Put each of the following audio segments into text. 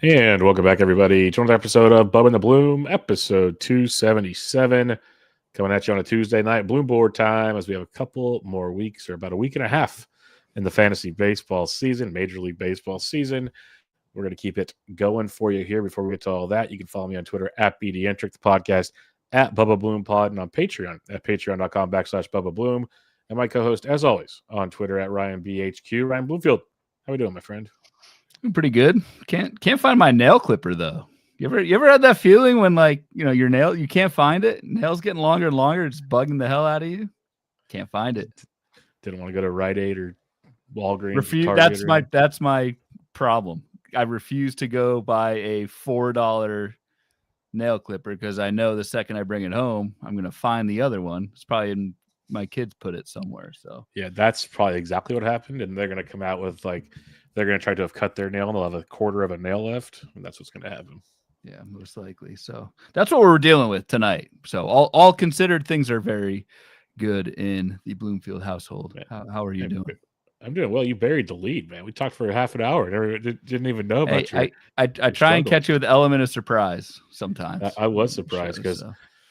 And welcome back, everybody, to another episode of Bubba and the Bloom, episode 277. Coming at you on a Tuesday night, BloomBoard time, as we have a couple more weeks, or about a week and a half, in the fantasy baseball season, Major League Baseball season. We're going to keep it going for you here. Before we get to all that, you can follow me on Twitter at BDentric, the podcast at Bubba Bloom Pod, and on Patreon at patreon.com/Bubba Bloom. And my co-host, as always, on Twitter at RyanBHQ. Ryan Bloomfield, how we doing, my friend? Pretty good. Can't find my nail clipper though. You ever had that feeling when your nail, you can't find it, nail's getting longer and longer, it's bugging the hell out of you? Can't find it. Didn't want to go to Rite Aid or Walgreens. That's my problem. I refuse to go buy a $4 nail clipper because I know the second I bring it home, I'm gonna find the other one. It's probably in my kids put it somewhere. So yeah, that's probably exactly what happened. And they're gonna come out with they're going to try to have cut their nail and they'll have a quarter of a nail left. And that's what's going to happen. Yeah, most likely. So that's what we're dealing with tonight. So all considered, things are very good in the Bloomfield household. How are you doing? I'm doing well. You buried the lead, man. We talked for half an hour. Didn't even know about you. I try and catch you with the element of surprise sometimes. I was surprised because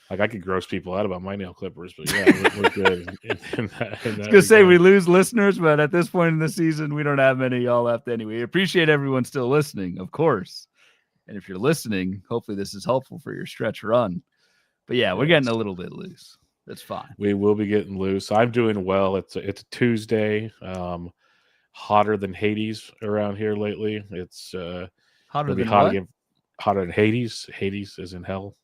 I could gross people out about my nail clippers, but yeah, we're good. I was going to say we lose listeners, but at this point in the season, we don't have many y'all left anyway. Appreciate everyone still listening, of course. And if you're listening, hopefully this is helpful for your stretch run. But yeah, we're getting a little bit loose. That's fine. We will be getting loose. I'm doing well. It's a Tuesday. Hotter than Hades around here lately. It's hotter than hot again. Hotter than Hades. Hades is in hell.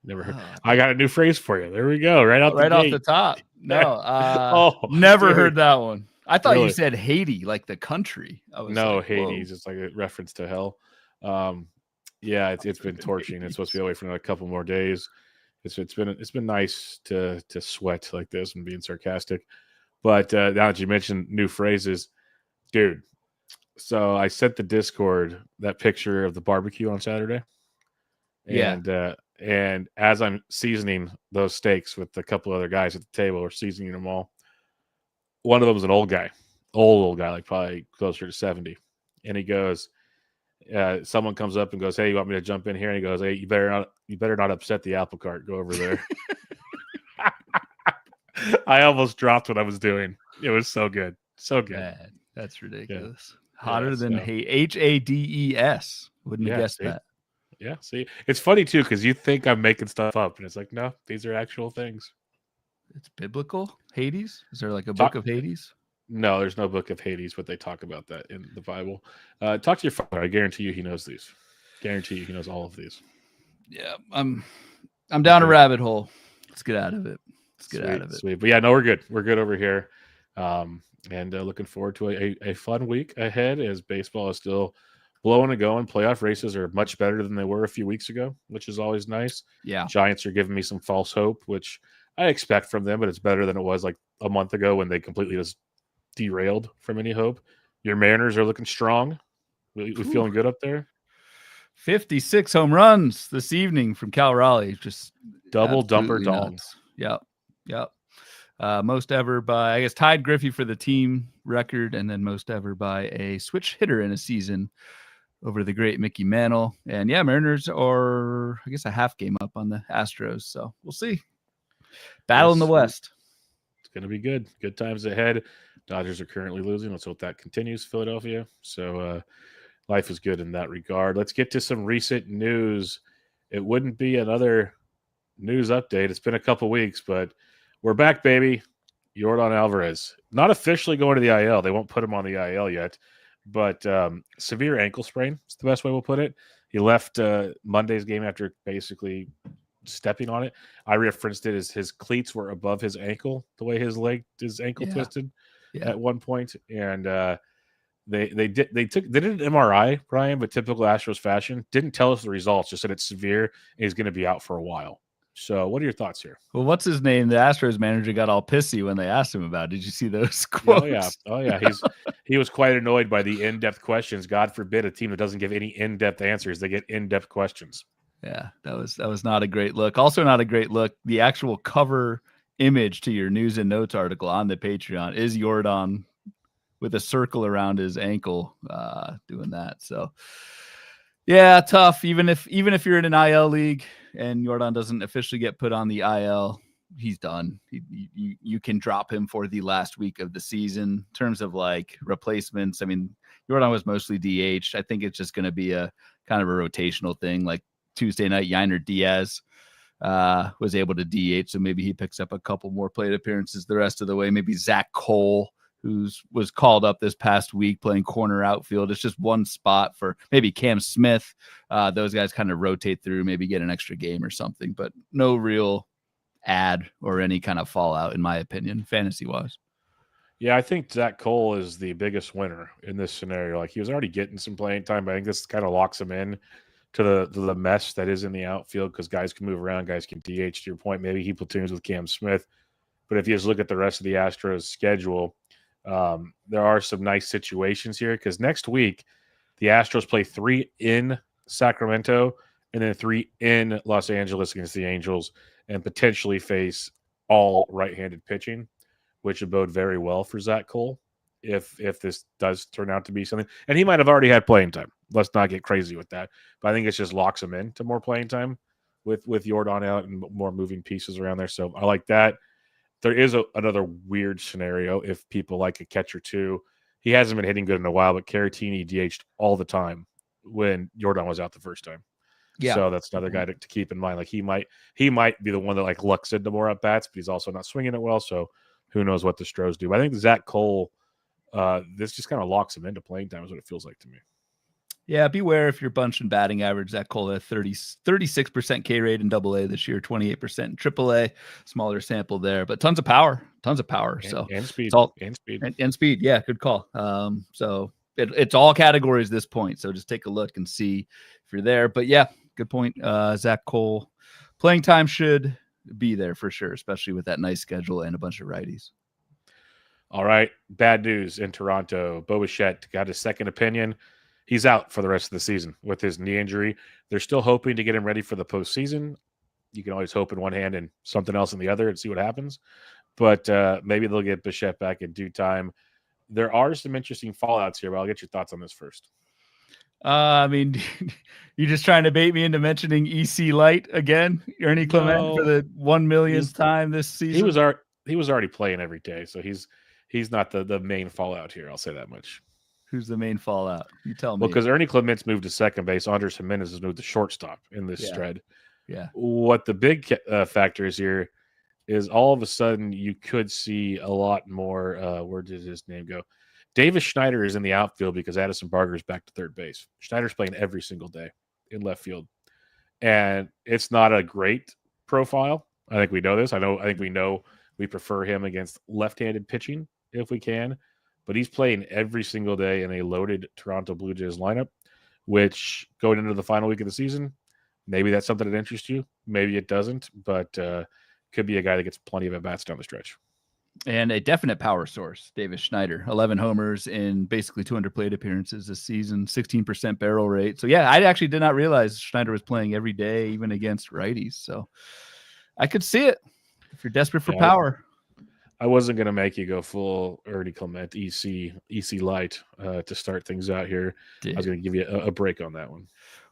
Never heard. I got a new phrase for you. There we go. Right off the top. No, never heard that one. I thought you said Haiti, like the country. No, Hades. It's like a reference to hell. Yeah, it's been torching. It's supposed to be away for another couple more days. It's been nice to sweat like this and being sarcastic. But now that you mentioned new phrases, dude. So I sent the Discord that picture of the barbecue on Saturday. And as I'm seasoning those steaks with a couple other guys at the table, we're seasoning them all. One of them was an old guy, like probably closer to 70. And he goes, someone comes up and goes, "Hey, you want me to jump in here?" And he goes, "Hey, you better not upset the apple cart. Go over there." I almost dropped what I was doing. It was so good. So good. Man, that's ridiculous. Yeah. Hotter than Hades. Wouldn't have guessed that. Yeah, see, it's funny too because you think I'm making stuff up, and it's like, no, these are actual things. It's biblical. Hades? Is there like a book of Hades? No, there's no book of Hades, but they talk about that in the Bible. Talk to your father. I guarantee you, he knows these. Guarantee you, he knows all of these. Yeah, I'm down a rabbit hole. Let's get out of it. Sweet. But yeah, no, we're good. We're good over here, and looking forward to a fun week ahead as baseball is still blowing and going. Playoff races are much better than they were a few weeks ago, which is always nice. Yeah. Giants are giving me some false hope, which I expect from them, but it's better than it was like a month ago when they completely just derailed from any hope. Your Mariners are looking strong. We feeling good up there? 56 home runs this evening from Cal Raleigh. Just double dumper dong. Yep. Most ever by, I guess, tied Griffey for the team record, and then most ever by a switch hitter in a season over the great Mickey Mantle. And yeah, Mariners are, I guess, a half game up on the Astros. So we'll see. Battle in the West. It's going to be good. Good times ahead. Dodgers are currently losing. Let's hope that continues, Philadelphia. So life is good in that regard. Let's get to some recent news. It wouldn't be another news update. It's been a couple weeks, but we're back, baby. Yordan Alvarez. Not officially going to the IL. They won't put him on the IL yet. But severe ankle sprain is the best way we'll put it. He left Monday's game after basically stepping on it. I referenced it as his cleats were above his ankle, the way his ankle twisted at one point. And they did an MRI, Brian, but typical Astros fashion. Didn't tell us the results, just said it's severe and he's going to be out for a while. So what are your thoughts here? Well, what's his name? The Astros manager got all pissy when they asked him about it. Did you see those quotes? Oh, yeah. He was quite annoyed by the in-depth questions. God forbid a team that doesn't give any in-depth answers. They get in-depth questions. Yeah, that was not a great look. Also not a great look. The actual cover image to your news and notes article on the Patreon is Yordan with a circle around his ankle doing that. So Yeah, tough. Even if you're in an IL league and Jordan doesn't officially get put on the IL, he's done. You can drop him for the last week of the season. In terms of like replacements, I mean, Jordan was mostly DH. I think it's just going to be a kind of a rotational thing. Like Tuesday night, Yiner Diaz was able to DH, so maybe he picks up a couple more plate appearances the rest of the way. Maybe Zach Cole, who was called up this past week playing corner outfield. It's just one spot for maybe Cam Smith. Those guys kind of rotate through, maybe get an extra game or something, but no real ad or any kind of fallout, in my opinion, fantasy-wise. Yeah, I think Zach Cole is the biggest winner in this scenario. Like, he was already getting some playing time, but I think this kind of locks him in to the mess that is in the outfield because guys can move around, guys can DH. To your point, maybe he platoons with Cam Smith. But if you just look at the rest of the Astros schedule, there are some nice situations here because next week the Astros play 3 in Sacramento and then 3 in Los Angeles against the Angels and potentially face all right-handed pitching, which would bode very well for Zach Cole if this does turn out to be something. And he might have already had playing time. Let's not get crazy with that. But I think it just locks him in to more playing time with Jordan out and more moving pieces around there. So I like that. There is another weird scenario if people like a catcher too. He hasn't been hitting good in a while, but Caratini DH'd all the time when Jordan was out the first time. Yeah. So that's another guy to keep in mind. Like he might be the one that like lucks into more at bats, but he's also not swinging it well. So who knows what the Stros do? But I think Zach Cole, this just kind of locks him into playing time is what it feels like to me. Yeah, beware if you're bunching batting average. Zach Cole had 36% K rate in AA this year, 28% in AAA. Smaller sample there, but tons of power. So and speed, and speed. Yeah, good call. So it's all categories at this point. So just take a look and see if you're there. But yeah, good point. Zach Cole, playing time should be there for sure, especially with that nice schedule and a bunch of righties. All right, bad news in Toronto. Bo Bichette got his second opinion. He's out for the rest of the season with his knee injury. They're still hoping to get him ready for the postseason. You can always hope in one hand and something else in the other and see what happens. But maybe they'll get Bichette back in due time. There are some interesting fallouts here, but I'll get your thoughts on this first. I mean, you just trying to bait me into mentioning EC Light again, Ernie Clement, for the 1 millionth time this season. He was already playing every day, so he's not the main fallout here. I'll say that much. Who's the main fallout? You tell me. Well, because Ernie Clement's moved to second base, Andres Jimenez has moved to shortstop in this thread. Yeah. What the big factor is here is all of a sudden you could see a lot more. Where did his name go? Davis Schneider is in the outfield because Addison Barger is back to third base. Schneider's playing every single day in left field, and it's not a great profile. I think we know this. I think we know we prefer him against left-handed pitching if we can. But he's playing every single day in a loaded Toronto Blue Jays lineup, which going into the final week of the season, maybe that's something that interests you. Maybe it doesn't, but could be a guy that gets plenty of at-bats down the stretch. And a definite power source, Davis Schneider, 11 homers in basically 200 plate appearances this season, 16% barrel rate. So, yeah, I actually did not realize Schneider was playing every day, even against righties. So I could see it if you're desperate for power. I wasn't going to make you go full Ernie Clement, EC Light to start things out here. I was going to give you a break on that one.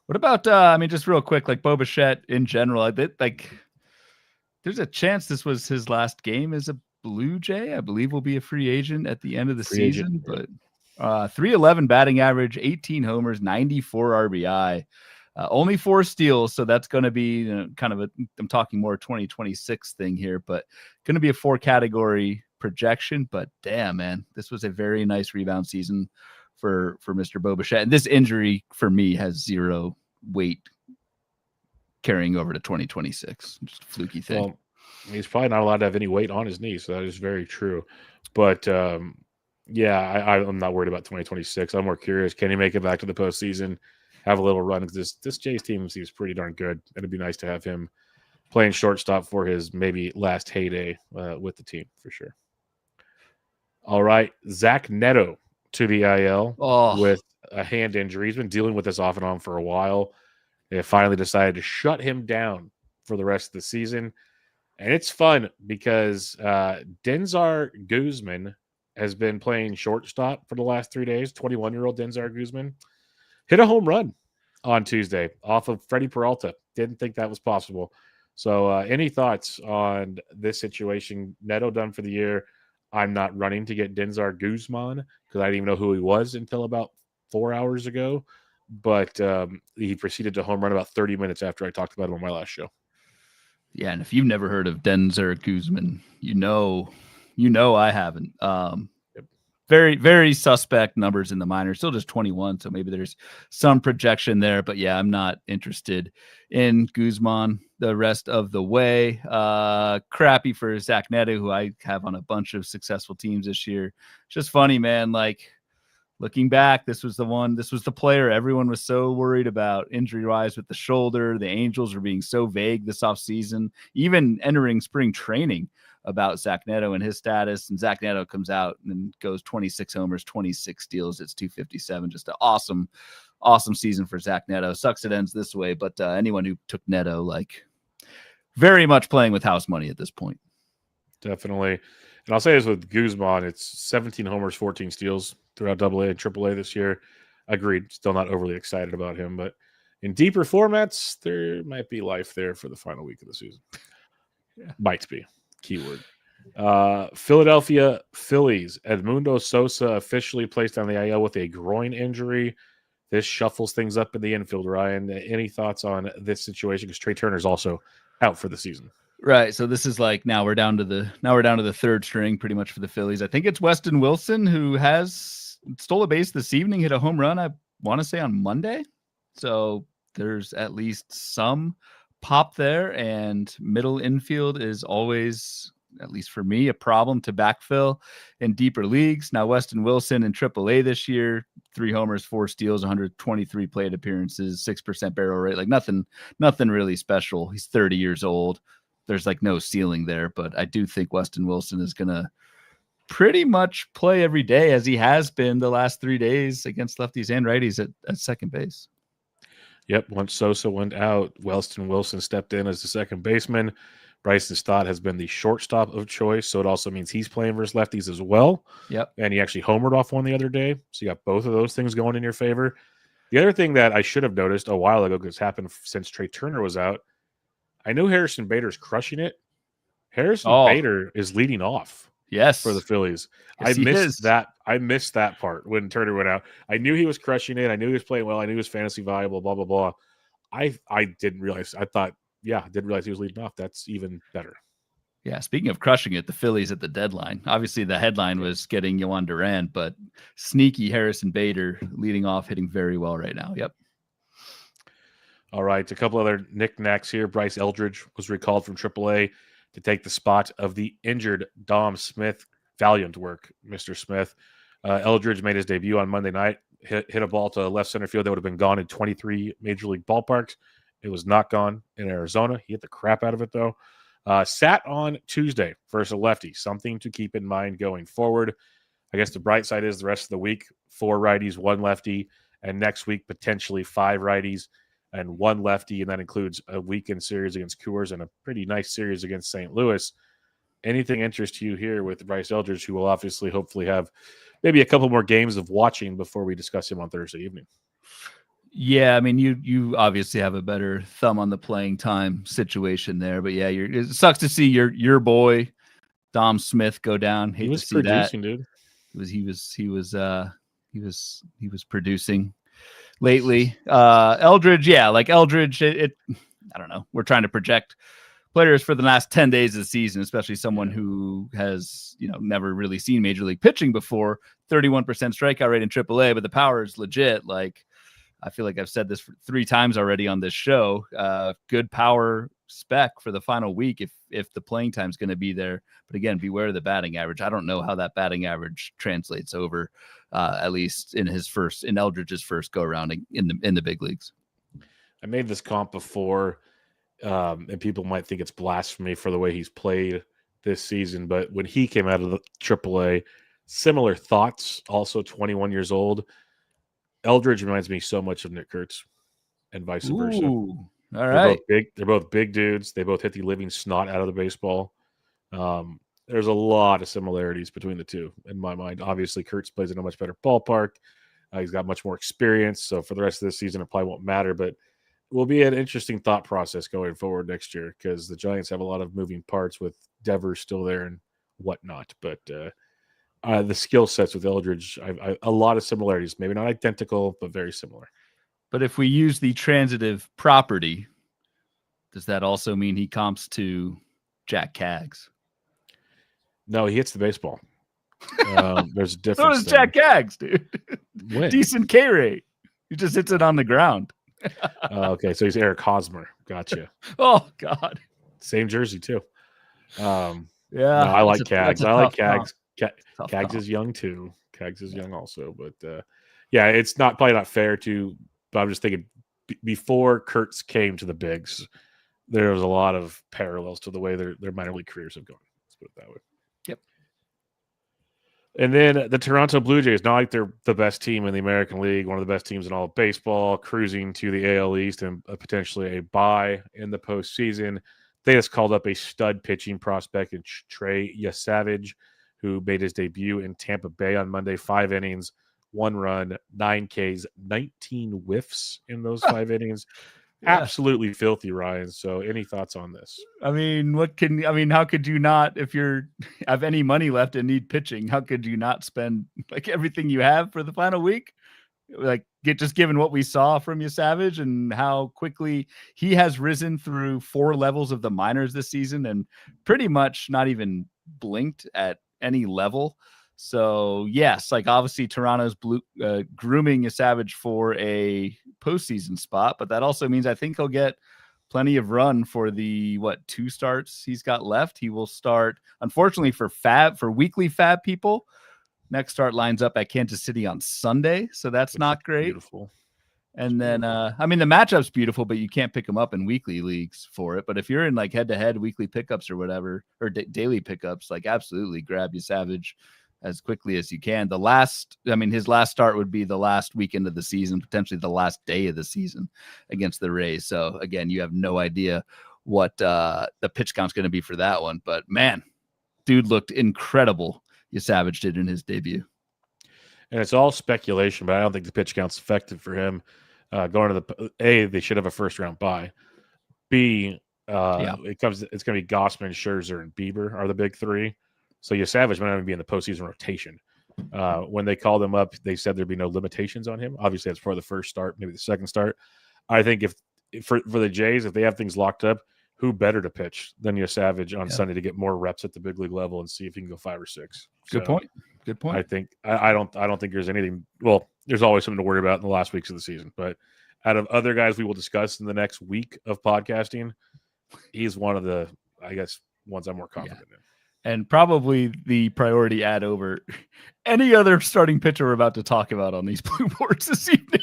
What about, just real quick, like Bo Bichette in general, there's a chance this was his last game as a Blue Jay. I believe will be a free agent at the end of the season, but 311 batting average, 18 homers, 94 RBI. Only 4 steals, so that's going to be kind of I'm talking more 2026 thing here, but going to be a 4-category projection. But damn, man, this was a very nice rebound season for Mr. Bo Bichette. And this injury for me has zero weight carrying over to 2026. Just a fluky thing. Well, he's probably not allowed to have any weight on his knee, so that is very true. But yeah, I'm not worried about 2026. I'm more curious, can he make it back to the postseason? Have a little run because this Jays team seems pretty darn good. It'd be nice to have him playing shortstop for his maybe last heyday with the team for sure. All right, Zach Neto to the IL with a hand injury. He's been dealing with this off and on for a while. They finally decided to shut him down for the rest of the season. And it's fun because Denzar Guzman has been playing shortstop for the last 3 days. 21-year-old Denzar Guzman hit a home run on Tuesday off of Freddie Peralta. Didn't think that was possible. So, any thoughts on this situation? Neto done for the year. I'm not running to get Denzar Guzman because I didn't even know who he was until about 4 hours ago. But he proceeded to home run about 30 minutes after I talked about him on my last show. Yeah, and if you've never heard of Denzar Guzman, you know I haven't. Yep. Very, very suspect numbers in the minors. Still just 21, so maybe there's some projection there. But yeah, I'm not interested in Guzman the rest of the way. Crappy for Zach Neto, who I have on a bunch of successful teams this year. Just funny, man. Like, looking back, this was the player everyone was so worried about injury-wise with the shoulder. The Angels were being so vague this offseason, even entering spring training about Zach Neto and his status. And Zach Neto comes out and goes 26 homers, 26 steals. It's 257. Just an awesome season for Zach Neto. Sucks it ends this way, but anyone who took Neto, like, very much playing with house money at this point. Definitely. And I'll say this with Guzman, it's 17 homers, 14 steals throughout AA and AAA this year. Agreed. Still not overly excited about him, but in deeper formats, there might be life there for the final week of the season. Yeah. Might be. Keyword. Philadelphia Phillies. Edmundo Sosa officially placed on the IL with a groin injury. This shuffles things up in the infield, Ryan. Any thoughts on this situation? Because Trey Turner's also out for the season. Right. So this is like now we're down to the third string pretty much for the Phillies. I think it's Weston Wilson who has stole a base this evening, hit a home run, I want to say on Monday. So there's at least some pop there, and middle infield is always, at least for me, a problem to backfill in deeper leagues. Now, Weston Wilson in AAA this year, 3 homers, 4 steals, 123 plate appearances, 6% barrel rate, like nothing really special. He's 30 years old. There's like no ceiling there, but I do think Weston Wilson is going to pretty much play every day as he has been the last 3 days against lefties and righties at second base. Yep. Once Sosa went out, Weston Wilson stepped in as the second baseman. Bryson Stott has been the shortstop of choice, so it also means he's playing versus lefties as well. Yep. And he actually homered off one the other day, so you got both of those things going in your favor. The other thing that I should have noticed a while ago, because it's happened since Trey Turner was out, I knew Harrison Bader's crushing it. Harrison Bader is leading off. Yes. For the Phillies. Yes, I missed that part when Turner went out. I knew he was crushing it. I knew he was playing well. I knew he was fantasy viable, blah, blah, blah. I didn't realize. I thought, didn't realize he was leading off. That's even better. Yeah, speaking of crushing it, the Phillies at the deadline. Obviously, the headline was getting Yohan Duran, but sneaky Harrison Bader leading off, hitting very well right now. Yep. All right, a couple other knickknacks here. Bryce Eldridge was recalled from AAA to take the spot of the injured Dom Smith. Valiant work, Mr. Smith. Eldridge made his debut on Monday night, hit a ball to left center field that would have been gone in 23 major league ballparks. It was not gone in Arizona. He hit the crap out of it, though. Sat on Tuesday versus a lefty. Something to keep in mind going forward. I guess the bright side is the rest of the week, 4 righties, 1 lefty, and next week potentially 5 righties and 1 lefty, and that includes a weekend series against Coors and a pretty nice series against St. Louis. Anything interest you here with Bryce Eldridge, who will obviously hopefully have maybe a couple more games of watching before we discuss him on Thursday evening? Yeah, I mean, you obviously have a better thumb on the playing time situation there, but yeah, it sucks to see your boy Dom Smith go down. Hate he was to see producing, that. Dude. He was producing lately. Eldridge, yeah, like Eldridge, I don't know. We're trying to project players for the last 10 days of the season, especially someone who has, never really seen major league pitching before. 31% strikeout rate in AAA, but the power is legit. Like, I feel like I've said this 3 times already on this show. Good power spec for the final week if the playing time is going to be there. But again, beware of the batting average. I don't know how that batting average translates over, at least in Eldridge's first go around in the big leagues. I made this comp before. And people might think it's blasphemy for the way he's played this season. But when he came out of the AAA, similar thoughts, also 21 years old. Eldridge reminds me so much of Nick Kurtz and vice versa. All right. They're both big dudes. They both hit the living snot out of the baseball. There's a lot of similarities between the two in my mind. Obviously, Kurtz plays in a much better ballpark. He's got much more experience. So for the rest of this season, it probably won't matter. But it will be an interesting thought process going forward next year because the Giants have a lot of moving parts with Devers still there and whatnot. But the skill sets with Eldridge, a lot of similarities. Maybe not identical, but very similar. But if we use the transitive property, does that also mean he comps to Jack Kaggs? No, he hits the baseball. There's a difference. So does Jack Kaggs, dude. When? Decent K rate. He just hits it on the ground. Okay, so he's Eric Hosmer. Gotcha. Oh, God. Same jersey, too. Yeah. No, I like Kaggs. I like Kaggs. Kaggs is young, too. Kaggs is young also. But, yeah, it's probably not fair to – but I'm just thinking before Kurtz came to the Bigs, there was a lot of parallels to the way their minor league careers have gone. Let's put it that way. Yep. And then the Toronto Blue Jays, not like they're the best team in the American League, one of the best teams in all of baseball, cruising to the AL East and potentially a bye in the postseason. They just called up a stud pitching prospect in Trey Yesavage, who made his debut in Tampa Bay on Monday. 5 innings, 1 run, 9 Ks, 19 whiffs in those 5 innings. Yeah. Absolutely filthy, Ryan. So any thoughts on this? I mean, how could you not, if you're have any money left and need pitching, how could you not spend like everything you have for the final week? Like just given what we saw from Yesavage and how quickly he has risen through 4 levels of the minors this season and pretty much not even blinked at any level. So yes, like obviously Toronto's grooming Yesavage for a postseason spot, but that also means I think he'll get plenty of run for the 2 starts he's got left. He will start, unfortunately for weekly fab people. Next start lines up at Kansas City on Sunday, so that's not great. Beautiful. And then, I mean, the matchup's beautiful, but you can't pick them up in weekly leagues for it. But if you're in like head-to-head weekly pickups or whatever, or daily pickups, like absolutely grab Yesavage as quickly as you can. His last start would be the last weekend of the season, potentially the last day of the season against the Rays. So again, you have no idea what the pitch count's going to be for that one. But man, dude looked incredible. Yesavage did in his debut. And it's all speculation, but I don't think the pitch count's effective for him. Going to they should have a first round bye. B, it's going to be Gossman, Scherzer, and Bieber are the big 3. So Yesavage might not even be in the postseason rotation. When they called him up, they said there'd be no limitations on him. Obviously, that's for the first start, maybe the second start. I think if for the Jays, if they have things locked up, who better to pitch than Yesavage on Sunday to get more reps at the big league level and see if he can go 5 or 6. Good point. I think I don't think there's anything. Well, there's always something to worry about in the last weeks of the season, but out of other guys we will discuss in the next week of podcasting, he's one of the, I guess, ones I'm more confident in. And probably the priority ad over any other starting pitcher we're about to talk about on these BloomBoards this evening.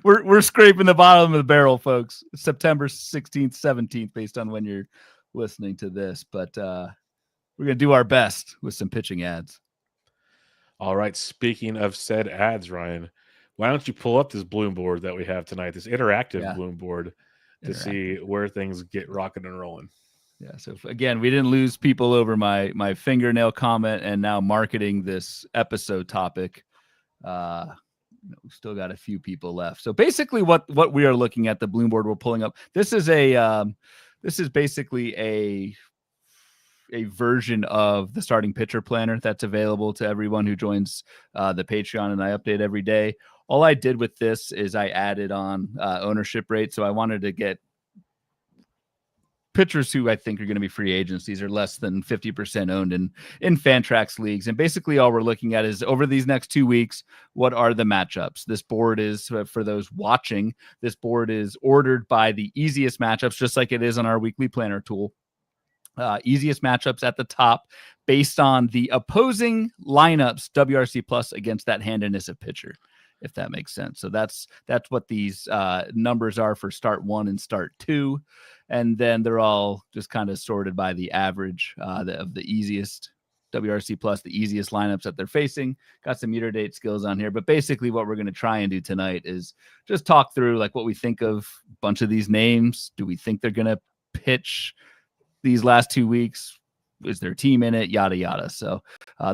We're scraping the bottom of the barrel, folks. September 16th, 17th, based on when you're listening to this. But we're going to do our best with some pitching ads. All right. Speaking of said ads, Ryan, why don't you pull up this BloomBoard that we have tonight, this interactive BloomBoard, to see where things get rocking and rolling. Yeah. So again, we didn't lose people over my fingernail comment and now marketing this episode topic. We've still got a few people left. So basically what we are looking at, the BloomBoard we're pulling up, this is basically a version of the starting pitcher planner that's available to everyone who joins the Patreon, and I update every day. All I did with this is I added on ownership rate. So I wanted to get pitchers who I think are going to be free agents. These are less than 50% owned in Fantrax leagues. And basically all we're looking at is over these next 2 weeks, what are the matchups? This board is, for those watching, this board is ordered by the easiest matchups, just like it is on our weekly planner tool. Easiest matchups at the top based on the opposing lineups, WRC plus against that handedness of pitcher, if that makes sense. So that's what these numbers are for start 1 and start 2. And then they're all just kind of sorted by the average of the easiest WRC plus, the easiest lineups that they're facing. Got some year to date skills on here, but basically what we're going to try and do tonight is just talk through like what we think of a bunch of these names. Do we think they're going to pitch these last 2 weeks? Is their team in it? Yada, yada. So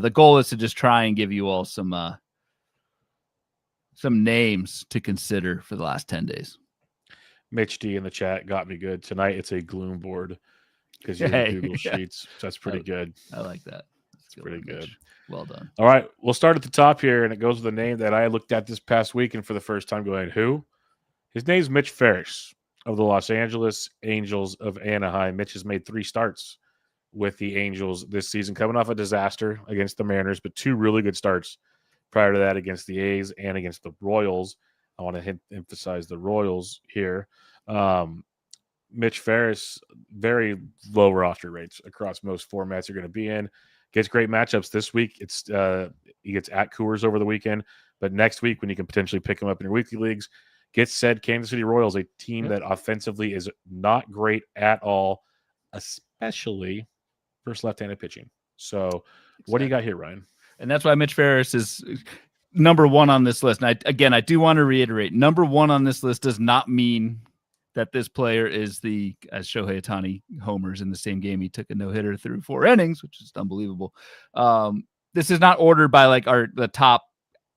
the goal is to just try and give you all some some names to consider for the last 10 days. Mitch D in the chat got me good. Tonight it's a BloomBoard because you're in Hey, Google yeah. Sheets. So that's pretty good. I like that. It's pretty good. Well done. All right. We'll start at the top here, and it goes with a name that I looked at this past weekend for the first time going, who? His name's Mitch Ferris of the Los Angeles Angels of Anaheim. Mitch has made 3 starts with the Angels this season, coming off a disaster against the Mariners, but 2 really good starts prior to that against the A's and against the Royals. I want to emphasize the Royals here. Mitch Ferris, very low roster rates across most formats you're going to be in. Gets great matchups this week. He gets at Coors over the weekend, but next week when you can potentially pick him up in your weekly leagues, gets said Kansas City Royals, a team that offensively is not great at all, especially versus left-handed pitching. So what do you got here, Ryan? And that's why Mitch Ferris is number 1 on this list. And I do want to reiterate, number 1 on this list does not mean that this player is as Shohei Ohtani homers in the same game. He took a no-hitter through 4 innings, which is unbelievable. This is not ordered by the top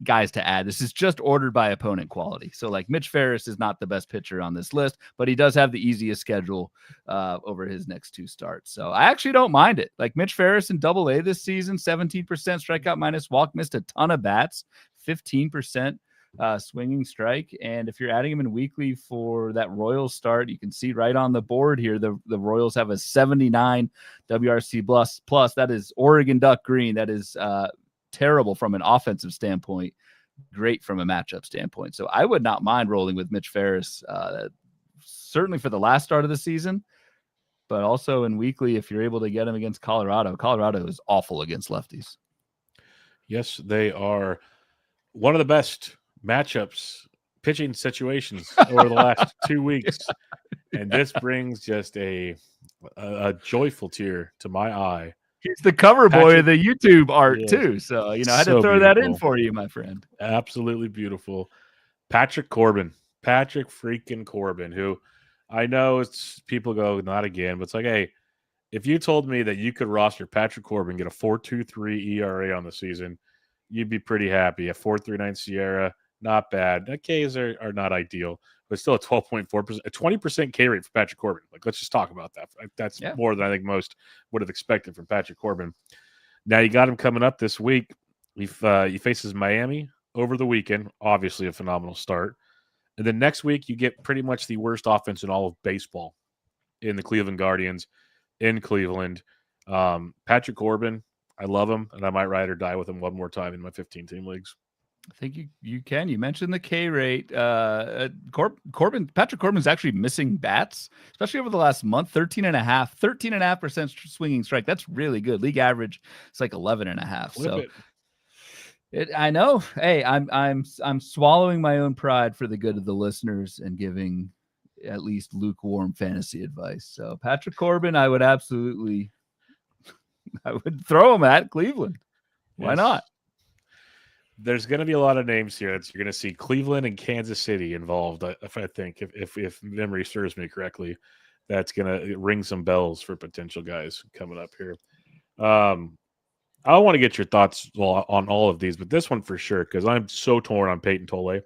guys to add. This is just ordered by opponent quality. So Mitch Ferris is not the best pitcher on this list, but he does have the easiest schedule over his next 2 starts. So I actually don't mind it. Mitch Ferris in Double-A this season, 17% strikeout minus walk, missed a ton of bats, 15% swinging strike. And if you're adding him in weekly for that Royals start, you can see right on the board here, the Royals have a 79 WRC plus. That is Oregon Duck green. That is terrible from an offensive standpoint, great from a matchup standpoint. So I would not mind rolling with Mitch Ferris, certainly for the last start of the season, but also in weekly if you're able to get him against Colorado. Colorado is awful against lefties. Yes, they are one of the best matchups, pitching situations over the last 2 weeks. And this brings just a joyful tear to my eye. He's the cover boy of the YouTube art too. So, I had to throw that in for you, my friend. Absolutely beautiful. Patrick freaking Corbin, who I know it's people go, not again, but it's hey, if you told me that you could roster Patrick Corbin, get a 4.23 ERA on the season, you'd be pretty happy. A 4.39 Sierra, not bad. The Ks are not ideal, but still a 12.4%, a 20% K rate for Patrick Corbin. Let's just talk about that. That's more than I think most would have expected from Patrick Corbin. Now you got him coming up this week. He faces Miami over the weekend. Obviously a phenomenal start. And then next week you get pretty much the worst offense in all of baseball in the Cleveland Guardians in Cleveland. Patrick Corbin, I love him, and I might ride or die with him one more time in my 15-team leagues. I think you can. You mentioned the K rate. Patrick Corbin is actually missing bats, especially over the last month. 13.5% swinging strike. That's really good. League average, it's 11.5. So I know. Hey, I'm swallowing my own pride for the good of the listeners and giving at least lukewarm fantasy advice. So Patrick Corbin, I would throw him at Cleveland. Why not? There's going to be a lot of names here that you're going to see Cleveland and Kansas City involved. I think if memory serves me correctly, that's going to ring some bells for potential guys coming up here. I want to get your thoughts on all of these, but this one for sure, because I'm so torn on Peyton Tolle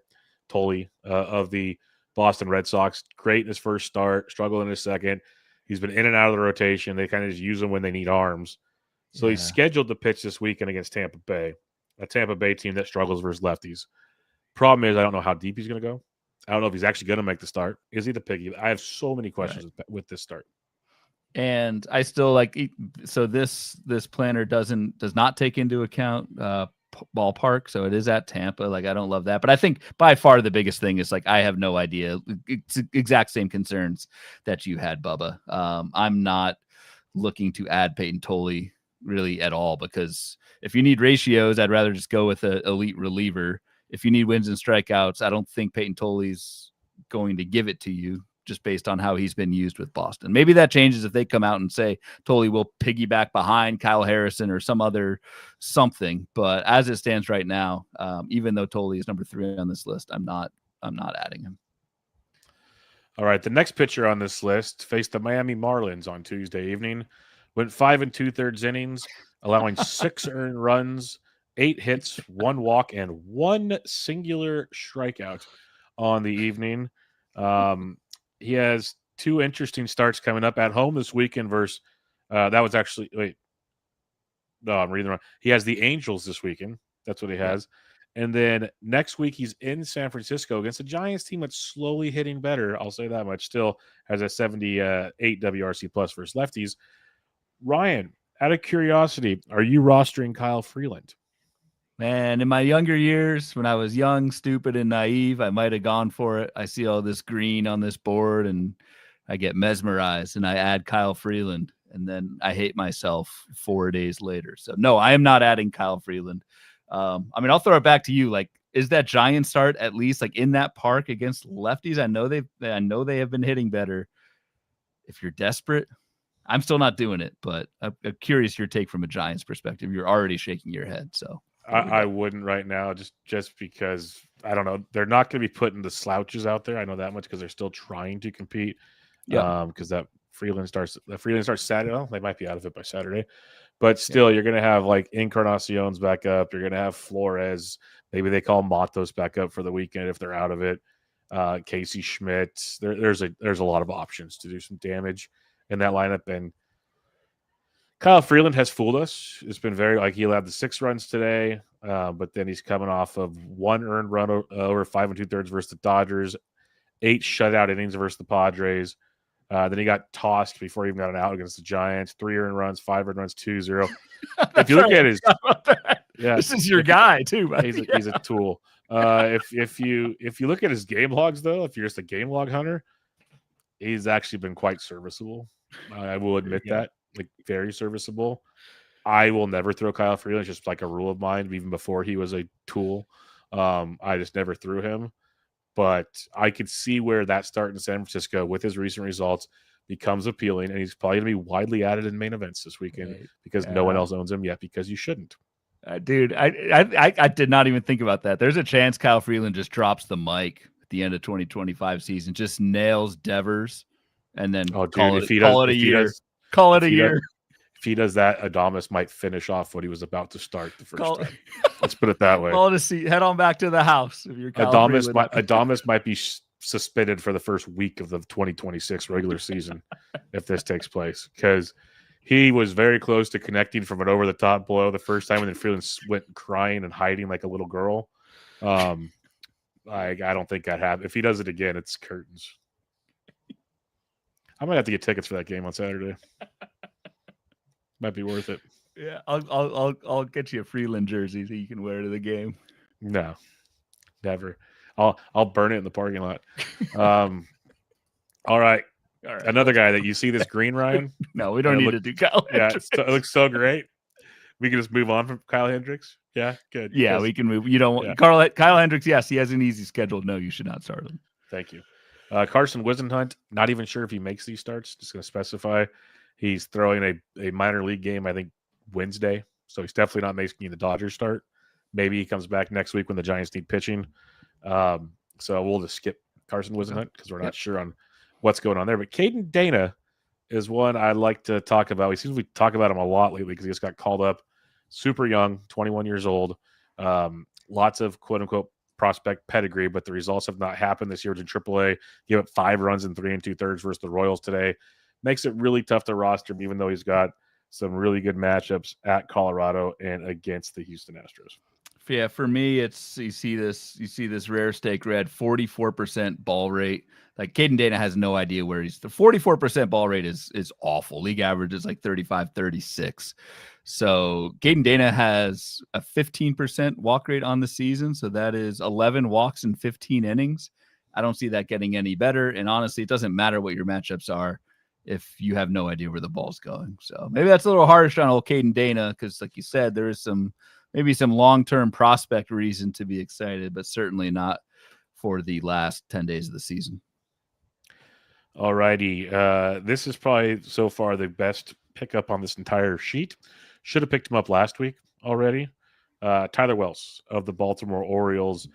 of the Boston Red Sox. Great in his first start, struggled in his second. He's been in and out of the rotation. They kind of just use him when they need arms. So he's scheduled to pitch this weekend against Tampa Bay, a Tampa Bay team that struggles versus lefties. Problem is, I don't know how deep he's going to go. I don't know if he's actually going to make the start. Is he the piggy? I have so many questions with this start. And I still so this planner does not take into account ballpark, so it is at Tampa. I don't love that, but I think by far the biggest thing is I have no idea. It's exact same concerns that you had, Bubba. I'm not looking to add Peyton Tolle really at all, because if you need ratios, I'd rather just go with an elite reliever. If you need wins and strikeouts, I don't think Peyton Tolle's going to give it to you just based on how he's been used with Boston. Maybe that changes if they come out and say Tolle will piggyback behind Kyle Harrison or some other something. But as it stands right now, even though Tolle is number 3 on this list, I'm not adding him. All right, the next pitcher on this list faced the Miami Marlins on Tuesday evening. Went 5 2/3 innings, allowing 6 earned runs, 8 hits, 1 walk, and 1 singular strikeout on the evening. He has 2 interesting starts coming up at home this weekend versus that was actually no, I'm reading wrong. He has the Angels this weekend. That's what he has. And then next week he's in San Francisco against a Giants team that's slowly hitting better. I'll say that much. Still has a 78 WRC plus versus lefties. Ryan, out of curiosity, are you rostering Kyle Freeland? Man, in my younger years, when I was young, stupid, and naive, I might have gone for it. I see all this green on this board and I get mesmerized and I add Kyle Freeland and then I hate myself 4 days later. So no, I am not adding Kyle Freeland. I mean, I'll throw it back to you. Like, is that Giant start at least like in that park against lefties? I know they have been hitting better. If you're desperate, I'm still not doing it, but I'm curious your take from a Giants perspective. You're already shaking your head, so I wouldn't right now, just because I don't know. They're not going to be putting the slouches out there. I know that much because they're still trying to compete. Yeah, because that Freeland starts Saturday. Well, they might be out of it by Saturday, but still, you're going to have like Encarnacion's back up. You're going to have Flores. Maybe they call Matos back up for the weekend if they're out of it. Casey Schmidt. There's a lot of options to do some damage in that lineup, and Kyle Freeland has fooled us. It's been very he allowed the 6 runs today, but then he's coming off of 1 earned run over 5 2/3 versus the Dodgers, 8 shutout innings versus the Padres. Then he got tossed before he even got an out against the Giants. 3 earned runs, 5 earned runs, 2-0. If you look at his, this is your guy too. He's a tool. If you look at his game logs though, if you're just a game log hunter, he's actually been quite serviceable. I will admit that. Like very serviceable. I will never throw Kyle Freeland. It's just like a rule of mine, even before he was a tool. I just never threw him. But I could see where that start in San Francisco with his recent results becomes appealing, and he's probably going to be widely added in main events this weekend because no one else owns him yet because you shouldn't. Dude, I did not even think about that. There's a chance Kyle Freeland just drops the mic at the end of 2025 season, just nails Devers, and then call it a year. Call it a year. If he does that, Adames might finish off what he was about to start the first time. Let's put it that way. Call it a seat. Head on back to the house. If you're Adames might be suspended for the first week of the 2026 regular season if this takes place because he was very close to connecting from an over-the-top blow the first time, and then Freeland went crying and hiding like a little girl. I don't think that happened. If he does it again, it's curtains. I might have to get tickets for that game on Saturday. Might be worth it. Yeah, I'll get you a Freeland jersey that you can wear to the game. No, never. I'll burn it in the parking lot. All right. Another guy that you see this green, Ryan. No, we don't need to do Kyle. Yeah, it looks so great. We can just move on from Kyle Hendricks. Yeah, good. Yeah, we can move. You don't want Kyle Hendricks. Yes, he has an easy schedule. No, you should not start him. Thank you. Carson Wisenhunt, not even sure if he makes these starts. Just going to specify he's throwing a minor league game, I think, Wednesday. So he's definitely not making the Dodgers start. Maybe he comes back next week when the Giants need pitching. So we'll just skip Carson Wisenhunt because we're not sure on what's going on there. But Caden Dana is one I'd like to talk about. It seems we talk about him a lot lately because he just got called up super young, 21 years old. Lots of quote-unquote prospect pedigree, but the results have not happened this year in AAA. Give up 5 runs in 3 2/3 versus the Royals today. Makes it really tough to roster him, even though he's got some really good matchups at Colorado and against the Houston Astros. Yeah, for me, it's you see this rare steak red 44% ball rate. Like Caden Dana has no idea where he's. The 44% ball rate is awful. League average is like 35, 36. So Caden Dana has a 15% walk rate on the season. So that is 11 walks in 15 innings. I don't see that getting any better. And honestly, it doesn't matter what your matchups are if you have no idea where the ball's going. So maybe that's a little harsh on old Caden Dana because, like you said, there is maybe some long-term prospect reason to be excited, but certainly not for the last 10 days of the season. All righty. This is probably so far the best pickup on this entire sheet. Should have picked him up last week already. Tyler Wells of the Baltimore Orioles.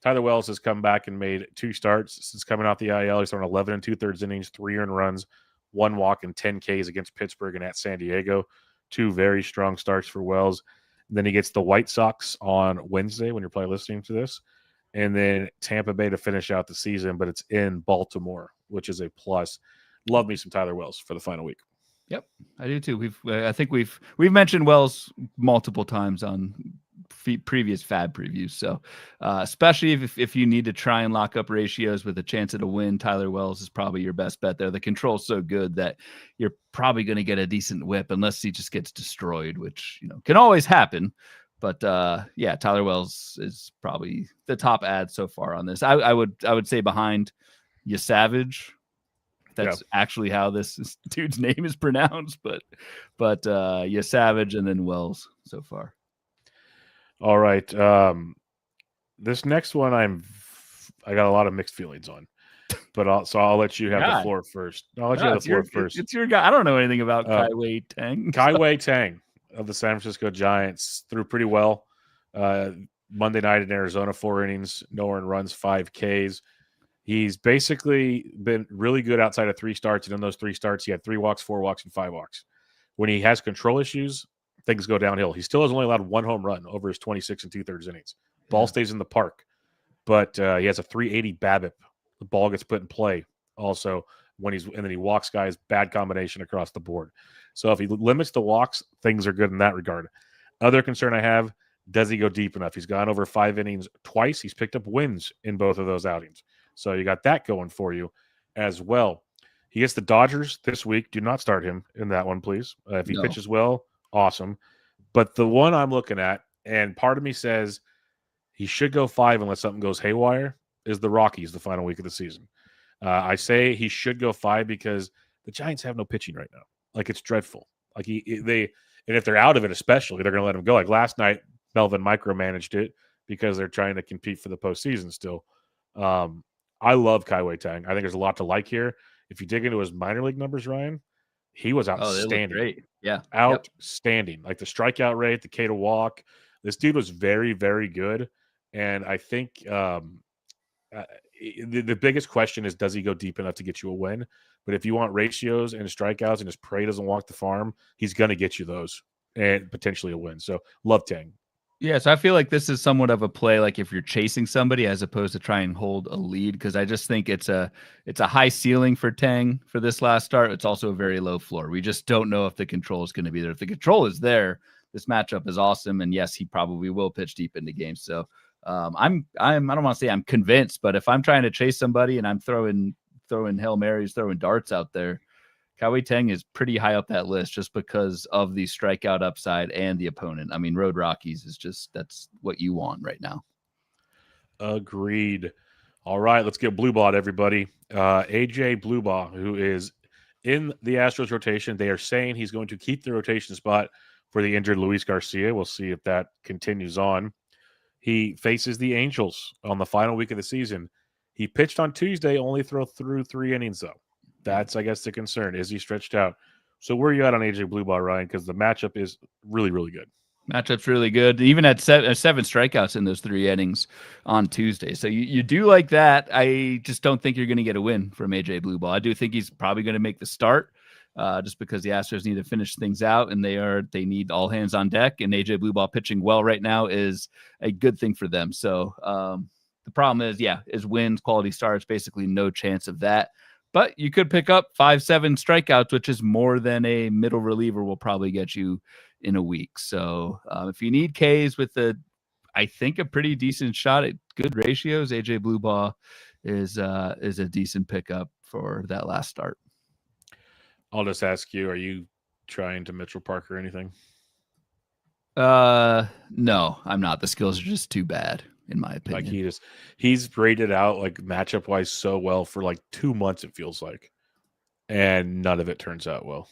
Tyler Wells has come back and made 2 starts since coming off the IL. He's thrown 11 2/3 innings, 3 earned runs, 1 walk, and 10 Ks against Pittsburgh and at San Diego. 2 very strong starts for Wells. Then he gets the White Sox on Wednesday when you're probably listening to this. And then Tampa Bay to finish out the season, but it's in Baltimore, which is a plus. Love me some Tyler Wells for the final week. Yep, I do too. I think we've mentioned Wells multiple times on previous Fab previews. So, especially if you need to try and lock up ratios with a chance at a win, Tyler Wells is probably your best bet there. The control's so good that you're probably going to get a decent whip unless he just gets destroyed, which can always happen. But yeah, Tyler Wells is probably the top ad so far on this. I would say behind you Savage. That's actually how this dude's name is pronounced, but yeah, Savage and then Wells so far. All right. This next one I got a lot of mixed feelings on, but I'll let you have the floor first. I'll let you have the floor first. It's your guy. I don't know anything about Kai-Wei Tang. Kai-Wei Tang of the San Francisco Giants threw pretty well. Monday night in Arizona, 4 innings, no earned runs, 5 Ks. He's basically been really good outside of 3 starts, and in those 3 starts, he had 3 walks, 4 walks, and 5 walks. When he has control issues, things go downhill. He still has only allowed 1 home run over his 26 2/3 innings. Ball stays in the park, but he has a 380 BABIP. The ball gets put in play also and then he walks guys, bad combination across the board. So if he limits the walks, things are good in that regard. Other concern I have, does he go deep enough? He's gone over 5 innings twice. He's picked up wins in both of those outings. So you got that going for you as well. He gets the Dodgers this week. Do not start him in that one, please. If he pitches well, awesome. But the one I'm looking at, and part of me says he should go 5 unless something goes haywire, is the Rockies the final week of the season. I say he should go 5 because the Giants have no pitching right now. Like, it's dreadful. Like, and if they're out of it especially, they're going to let him go. Like last night, Melvin micromanaged it because they're trying to compete for the postseason still. I love Kai-Wei Tang. I think there's a lot to like here. If you dig into his minor league numbers, Ryan, he was outstanding. They look great. Yeah. Outstanding. Yep. Like the strikeout rate, the K to walk. This dude was very, very good. And I think the biggest question is, does he go deep enough to get you a win? But if you want ratios and strikeouts and his prey doesn't walk the farm, he's going to get you those and potentially a win. So love Tang. Yeah, so I feel like this is somewhat of a play, like if you're chasing somebody as opposed to try and hold a lead, because I just think it's a high ceiling for Tang for this last start. It's also a very low floor. We just don't know if the control is going to be there. If the control is there, this matchup is awesome, and yes, he probably will pitch deep into games. So I don't want to say I'm convinced, but if I'm trying to chase somebody and I'm throwing Hail Marys, throwing darts out there, Kai-Wei Tang is pretty high up that list just because of the strikeout upside and the opponent. I mean, Road Rockies is that's what you want right now. Agreed. All right, let's get BloomBoard, everybody. AJ BloomBoard, who is in the Astros rotation. They are saying he's going to keep the rotation spot for the injured Luis Garcia. We'll see if that continues on. He faces the Angels on the final week of the season. He pitched on Tuesday, only threw 3 innings, though. That's, I guess, the concern. Is he stretched out? So where are you at on AJ BloomBoard, Ryan? Because the matchup is really, really good. Matchup's really good. Even at 7 strikeouts in those 3 innings on Tuesday. So you do like that. I just don't think you're going to get a win from AJ BloomBoard. I do think he's probably going to make the start just because the Astros need to finish things out, and they need all hands on deck. And AJ BloomBoard pitching well right now is a good thing for them. So the problem is wins, quality starts, basically no chance of that. But you could pick up 5-7 strikeouts, which is more than a middle reliever will probably get you in a week. So if you need Ks with I think a pretty decent shot at good ratios, AJ BloomBoard is a decent pickup for that last start. I'll just ask you, are you trying to Mitchell Parker or anything? No, I'm not. The skills are just too bad, in my opinion. Like he's rated out like matchup wise so well for like 2 months, it feels like, and none of it turns out well.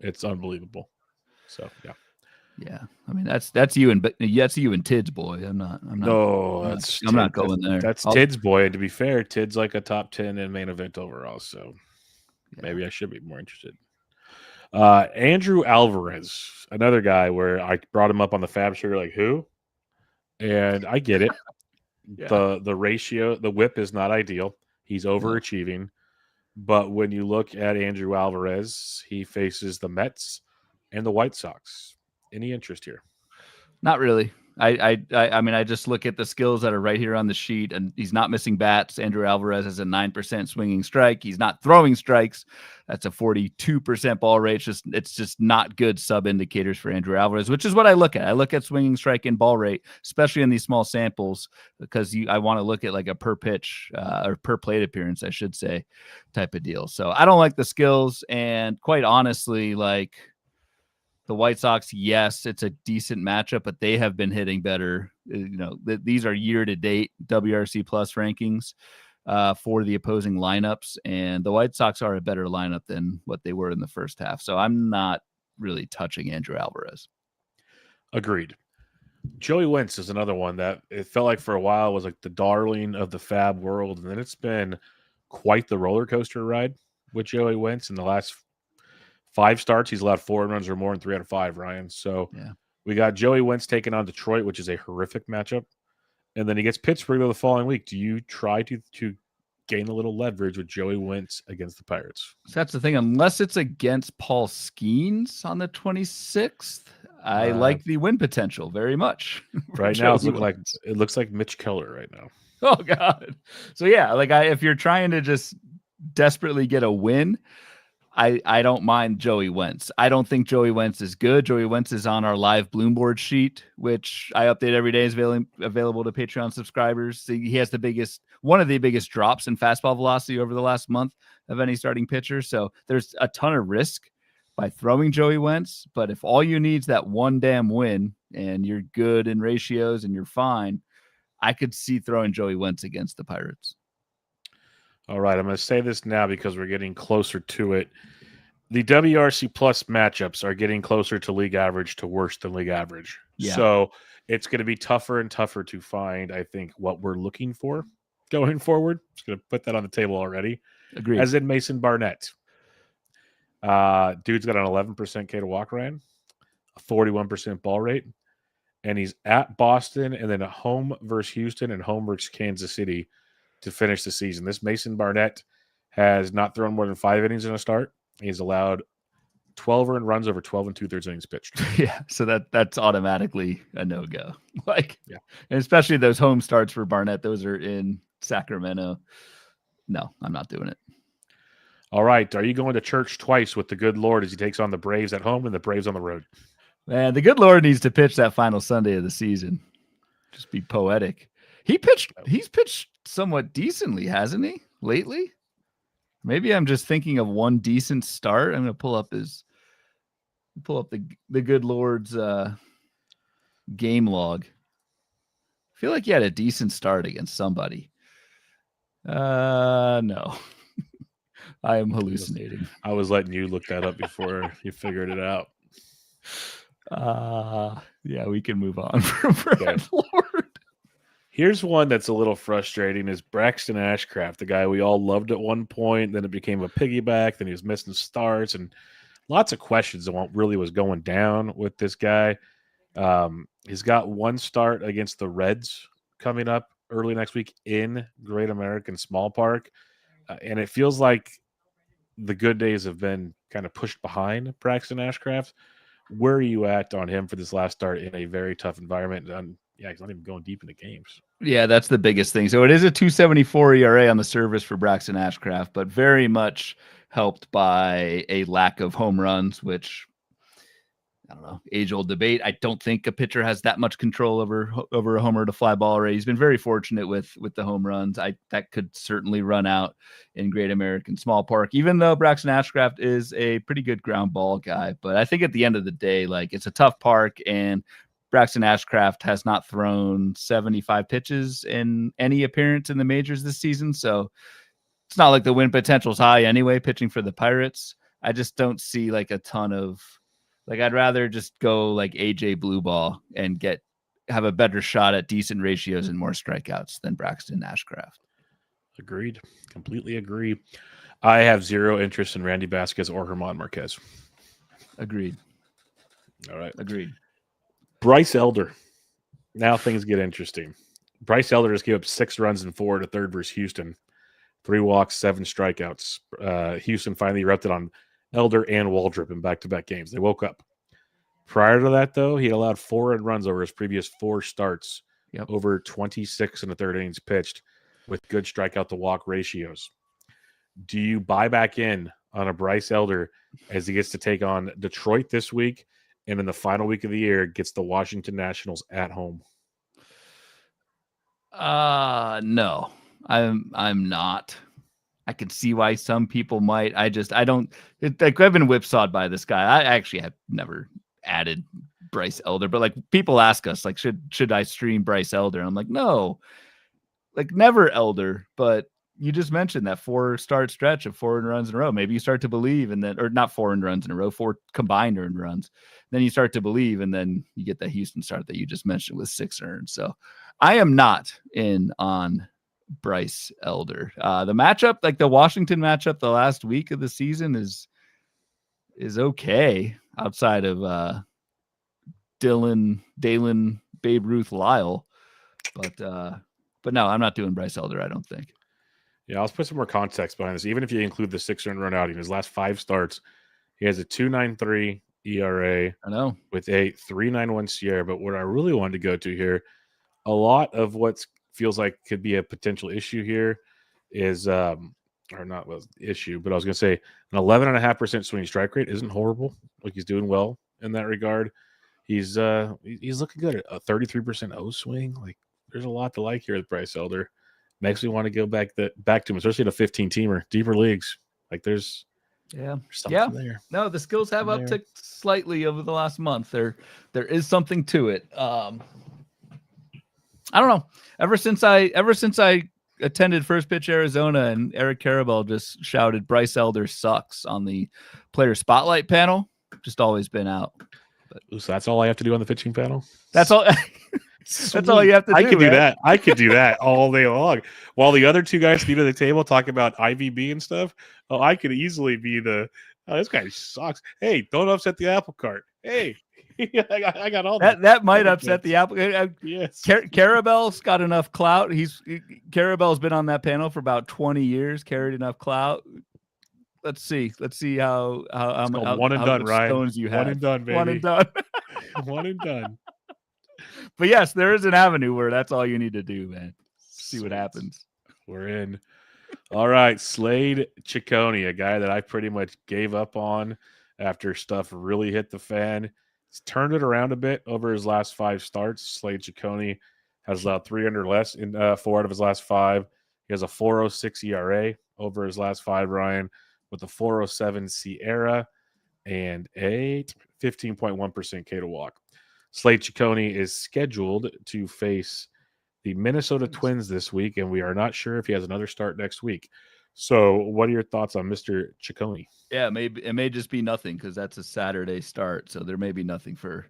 It's unbelievable. So yeah. I mean that's you and Tid's boy. I'm not going there. That's Tid's boy. And to be fair, Tid's like a top 10 in main event overall. So maybe I should be more interested. Andrew Alvarez, another guy where I brought him up on the Fab Sugar, like who? And I get it. The ratio, the whip is not ideal. He's overachieving. But when you look at Andrew Alvarez, he faces the Mets and the White Sox. Any interest here? Not really. I mean, I just look at the skills that are right here on the sheet, and he's not missing bats. Andrew Alvarez has a 9% swinging strike. He's not throwing strikes. That's a 42% ball rate. It's just not good sub indicators for Andrew Alvarez, which is what I look at. I look at swinging strike and ball rate, especially in these small samples, because I want to look at like a per pitch or per plate appearance, I should say, type of deal. So I don't like the skills, and quite honestly, like, the White Sox, yes, it's a decent matchup, but they have been hitting better. These are year-to-date WRC Plus rankings for the opposing lineups, and the White Sox are a better lineup than what they were in the first half. So I'm not really touching Andrew Alvarez. Agreed. Joey Wentz is another one that it felt like for a while was like the darling of the Fab world, and then it's been quite the roller coaster ride with Joey Wentz in the last 5 starts. He's allowed 4 runs or more in 3 out of 5, Ryan. So we got Joey Wentz taking on Detroit, which is a horrific matchup. And then he gets Pittsburgh the following week. Do you try to gain a little leverage with Joey Wentz against the Pirates? So that's the thing. Unless it's against Paul Skeens on the 26th, I like the win potential very much. Right now, it looks like Mitch Keller right now. Oh, God. So, yeah, if you're trying to just desperately get a win, I don't mind Joey Wentz. I don't think Joey Wentz is good. Joey Wentz is on our live BloomBoard sheet, which I update every day, is available to Patreon subscribers. So he has one of the biggest drops in fastball velocity over the last month of any starting pitcher. So there's a ton of risk by throwing Joey Wentz. But if all you need is that one damn win and you're good in ratios and you're fine, I could see throwing Joey Wentz against the Pirates. All right, I'm going to say this now because we're getting closer to it. The WRC Plus matchups are getting closer to league average to worse than league average. Yeah. So it's going to be tougher and tougher to find, I think, what we're looking for going forward. Just going to put that on the table already. Agreed. As in Mason Barnett. Dude's got an 11% K to walk rate, a 41% ball rate, and he's at Boston and then at home versus Houston and home versus Kansas City to finish the season. This Mason Barnett has not thrown more than 5 innings in a start. He's allowed 12 earned runs over 12 and 2/3 innings pitched. Yeah, so that's automatically a no-go. And especially those home starts for Barnett. Those are in Sacramento. No, I'm not doing it. All right. Are you going to church twice with the good Lord as he takes on the Braves at home and the Braves on the road? Man, the good Lord needs to pitch that final Sunday of the season. Just be poetic. He's pitched somewhat decently, hasn't he, lately? Maybe I'm just thinking of one decent start. I'm going to pull up the good Lord's game log. I feel like he had a decent start against somebody. No. I am hallucinating. I was letting you look that up before you figured it out. Yeah, we can move on from Brad Lord. Here's one that's a little frustrating is Braxton Ashcraft, the guy we all loved at one point. Then it became a piggyback. Then he was missing starts and lots of questions on what really was going down with this guy. He's got one start against the Reds coming up early next week in Great American Small Park. And it feels like the good days have been kind of pushed behind Braxton Ashcraft. Where are you at on him for this last start in a very tough environment? Yeah, he's not even going deep into games. Yeah, that's the biggest thing. So it is a 2.74 ERA on the service for Braxton Ashcraft, but very much helped by a lack of home runs, which, I don't know, age-old debate. I don't think a pitcher has that much control over a homer to fly ball rate. He's been very fortunate with the home runs. That could certainly run out in Great American Small Park, even though Braxton Ashcraft is a pretty good ground ball guy. But I think at the end of the day, it's a tough park, and Braxton Ashcraft has not thrown 75 pitches in any appearance in the majors this season. So it's not like the win potential is high anyway, pitching for the Pirates. I just don't see a ton of, I'd rather just go AJ Blue Ball and have a better shot at decent ratios and more strikeouts than Braxton Ashcraft. Agreed. Completely agree. I have zero interest in Randy Vasquez or Germán Marquez. Agreed. All right. Agreed. Bryce Elder. Now things get interesting. Bryce Elder just gave up 6 runs and 4 to third versus Houston. 3 walks, 7 strikeouts. Houston finally erupted on Elder and Waldrop in back-to-back games. They woke up. Prior to that, though, he had allowed 4 earned runs over his previous 4 starts, Yep. over 26 and a third innings pitched with good strikeout to walk ratios. Do you buy back in on a Bryce Elder as he gets to take on Detroit this week, and in the final week of the year gets the Washington Nationals at home? No, I'm not. I can see why some people might. I don't. Like, I've been whipsawed by this guy. I actually have never added Bryce Elder, but like people ask us, like, should I stream Bryce Elder? I'm like, no, like never Elder. But you just mentioned that 4-start stretch of 4 earned runs in a row. Maybe you start to believe, and then, or not 4 earned runs in a row, 4 combined earned runs. Then you start to believe, and then you get that Houston start that you just mentioned with 6 earned. So I am not in on Bryce Elder. The matchup, like the Washington matchup, the last week of the season is okay outside of Dalen, Babe Ruth, Lyle, but no, I'm not doing Bryce Elder. I don't think. Yeah, I'll put some more context behind this. Even if you include the 6 earned run outing, his last 5 starts, he has a 2.93 ERA. I know, with a 3.91 SIERA. But what I really wanted to go to here, a lot of what feels like could be a potential issue here is, or not was issue, but I was going to say an 11.5% swinging strike rate isn't horrible. Like, he's doing well in that regard. He's looking good at a 33% O swing. Like, there's a lot to like here with Bryce Elder. Makes me want to go back to him, especially in a 15-teamer, deeper leagues. Like, there's something there. No, the skills have upticked slightly over the last month. There is something to it. I don't know. Ever since I attended First Pitch Arizona and Eric Karabell just shouted Bryce Elder sucks on the player spotlight panel, just always been out. But, so that's all I have to do on the pitching panel? That's all. That's all you have to do. I could do that. I could do that all day long. While the other 2 guys seat at the table talk about IVB and stuff, I could easily be this guy sucks. Hey, don't upset the apple cart. Hey, I got all that. That might upset the apple. Yes. Karabell's got enough clout. Karabell's been on that panel for about 20 years, carried enough clout. Let's see how one and done, Ryan. Stones you have. One and done, baby. One and done. One and done. But yes, there is an avenue where that's all you need to do, man. See what happens. We're in. All right, Slade Ciccone, a guy that I pretty much gave up on after stuff really hit the fan. He's turned it around a bit over his last 5 starts. Slade Ciccone has allowed 300 less in 4 out of his last 5. He has a 4.06 ERA over his last 5, Ryan, with a 4.07 SIERA and a 15.1% K to walk. Slade Ciccone is scheduled to face the Minnesota Twins this week, and we are not sure if he has another start next week. So what are your thoughts on Mr. Ciccone? Yeah, maybe it may just be nothing because that's a Saturday start, so there may be nothing for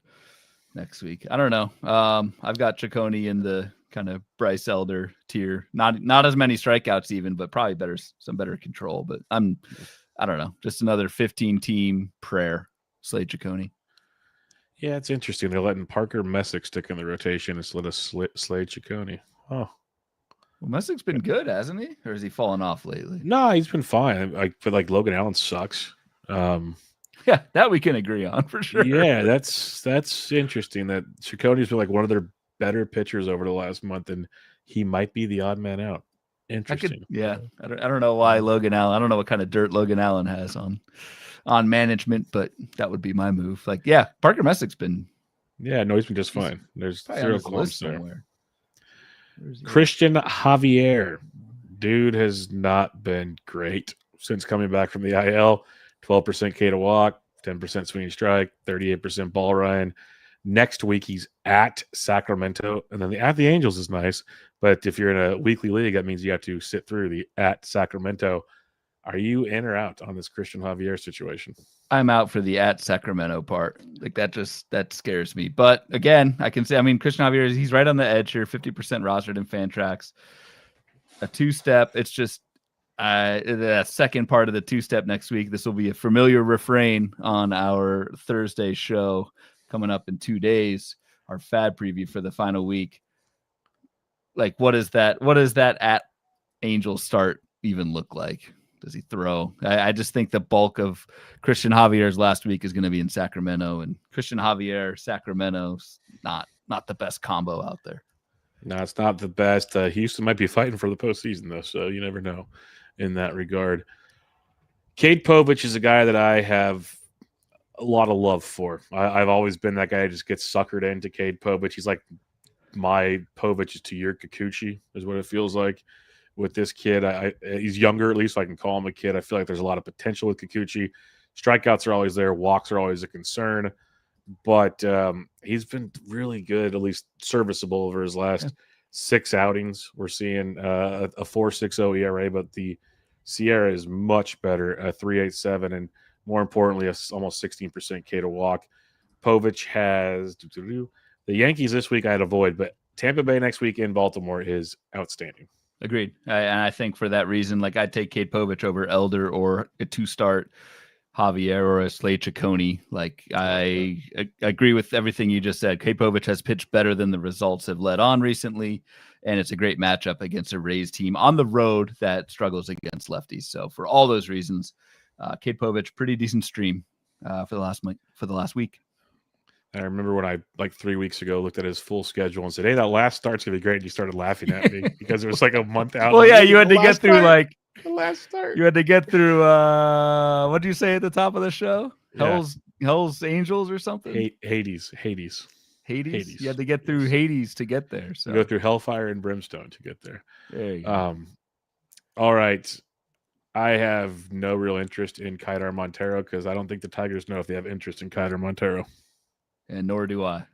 next week. I don't know. I've got Ciccone in the kind of Bryce Elder tier. Not as many strikeouts even, but probably some better control. But I don't know. Just another 15-team prayer. Slade Ciccone. Yeah, it's interesting. They're letting Parker Messick stick in the rotation instead of Slade Ciccone. Oh. Well, Messick's been good, hasn't he? Or has he fallen off lately? No, he's been fine. I feel like Logan Allen sucks. Yeah, that we can agree on for sure. Yeah, that's interesting that Ciccone's been like one of their better pitchers over the last month, and he might be the odd man out. Interesting. I don't know why Logan Allen. I don't know what kind of dirt Logan Allen has on management, but that would be my move. Like, yeah, Parker Messick's been. Yeah, no, he's been just fine. There's zero clumps there. Somewhere. Christian Javier, dude has not been great since coming back from the IL. 12% K to walk, 10% swinging strike, 38% ball run. Next week he's at Sacramento, and then at the Angels is nice. But if you're in a weekly league, that means you have to sit through the at Sacramento. Are you in or out on this Christian Javier situation? I'm out for the at Sacramento part. Like that scares me. But again, I can say, Christian Javier, he's right on the edge here, 50% rostered in Fantrax. A 2-step. It's just the second part of the 2-step next week. This will be a familiar refrain on our Thursday show coming up in 2 days, our FAD preview for the final week. Like, what does that at Angels start even look like? Does he throw? I just think the bulk of Christian Javier's last week is going to be in Sacramento, and Christian Javier, Sacramento's not the best combo out there. No, it's not the best. Houston might be fighting for the postseason, though, so you never know in that regard. Cade Povich is a guy that I have a lot of love for. I've always been that guy who just gets suckered into Cade Povich. He's like my Povich is to your Kikuchi, is what it feels like with this kid. He's younger, at least, so I can call him a kid. I feel like there's a lot of potential with Kikuchi. Strikeouts are always there. Walks are always a concern. But he's been really good, at least serviceable over his last 6 outings. We're seeing a 4.60 ERA, but the Sierra is much better, 3.87, and more importantly, almost 16% K to walk. Povich has the Yankees this week. I'd avoid, but Tampa Bay next week in Baltimore is outstanding. Agreed. And I think for that reason, like I'd take Cade Povich over Elder or a 2-start Javier or a Slade Ciccone. Like I agree with everything you just said. Cade Povich has pitched better than the results have led on recently, and it's a great matchup against a Rays team on the road that struggles against lefties. So for all those reasons, Cade Povich, pretty decent stream for the last week. I remember when I, like 3 weeks ago, looked at his full schedule and said, hey, that last start's going to be great. And you started laughing at me because it was like a month out. Well, yeah, you had to get through the last start. You had to get through, what did you say at the top of the show? Hell's Angels or something? Hades. You had to get through Hades to get there. So you go through Hellfire and Brimstone to get there. There you go. All right. I have no real interest in Kydar Montero because I don't think the Tigers know if they have interest in Kydar Montero. And nor do I.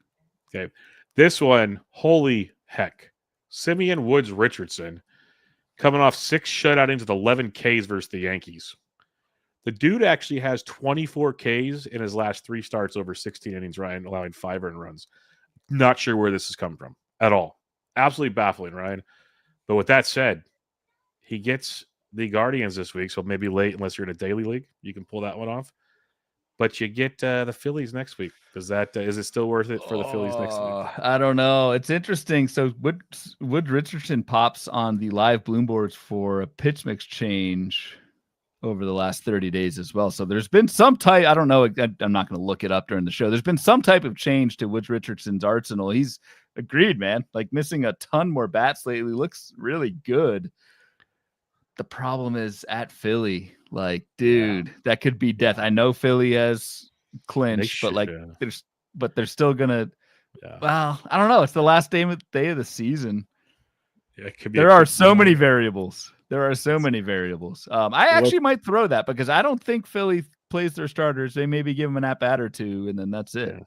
Okay. This one, holy heck. Simeon Woods Richardson coming off 6 shutout innings with 11 Ks versus the Yankees. The dude actually has 24 Ks in his last 3 starts over 16 innings, Ryan, allowing 5 earned runs. Not sure where this has come from at all. Absolutely baffling, Ryan. But with that said, he gets the Guardians this week, so maybe late unless you're in a daily league. You can pull that one off. But you get the Phillies next week. Is it still worth it for the Phillies next week? I don't know. It's interesting. So Wood Richardson pops on the live BloomBoards for a pitch mix change over the last 30 days as well. So there's been some type, I don't know, I'm not going to look it up during the show. There's been some type of change to Wood Richardson's arsenal. He's agreed, man. Like missing a ton more bats lately. Looks really good. The problem is at Philly. Like, dude, that could be death. I know Philly has clinched, but like, they're still gonna. Yeah. Well, I don't know. It's the last day of the season. Yeah, it could be. There are so many variables. I actually might throw that because I don't think Philly plays their starters. They maybe give them an at bat or two, and then that's it. Yeah.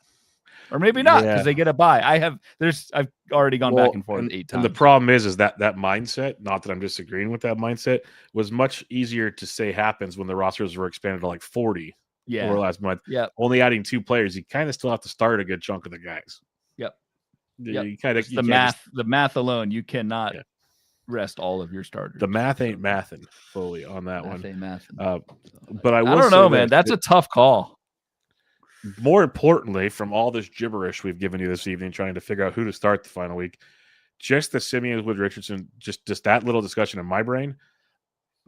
Or maybe not because they get a bye. I've already gone back and forth 8 times. And the problem is that mindset, not that I'm disagreeing with that mindset, was much easier to say happens when the rosters were expanded to like 40 over last month. Yeah. Only adding 2 players, you kind of still have to start a good chunk of the guys. Yep. You kind of the math alone, you cannot rest all of your starters. The math ain't mathing fully on that one. Ain't mathing. But I don't know, man. That's a tough call. More importantly, from all this gibberish we've given you this evening, trying to figure out who to start the final week, just the Simeon Wood Richardson, just that little discussion in my brain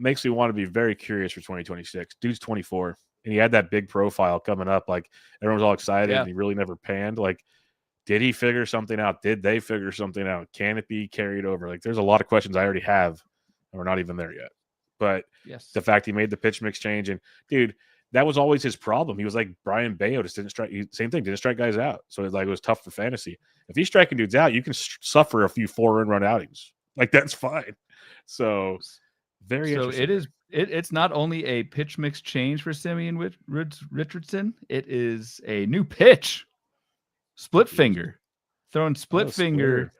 makes me want to be very curious for 2026. Dude's 24, and he had that big profile coming up. Like, everyone was all excited, and he really never panned. Like, did he figure something out? Did they figure something out? Can it be carried over? Like, there's a lot of questions I already have, and we're not even there yet. But the fact he made the pitch mix change, and, dude, that was always his problem. He was like Brian Bayo, just didn't strike. Same thing, didn't strike guys out. So it was tough for fantasy. If he's striking dudes out, you can suffer a few 4-run outings. Like, that's fine. So interesting. It's not only a pitch mix change for Simeon Richardson. It is a new pitch, split finger, throwing split finger.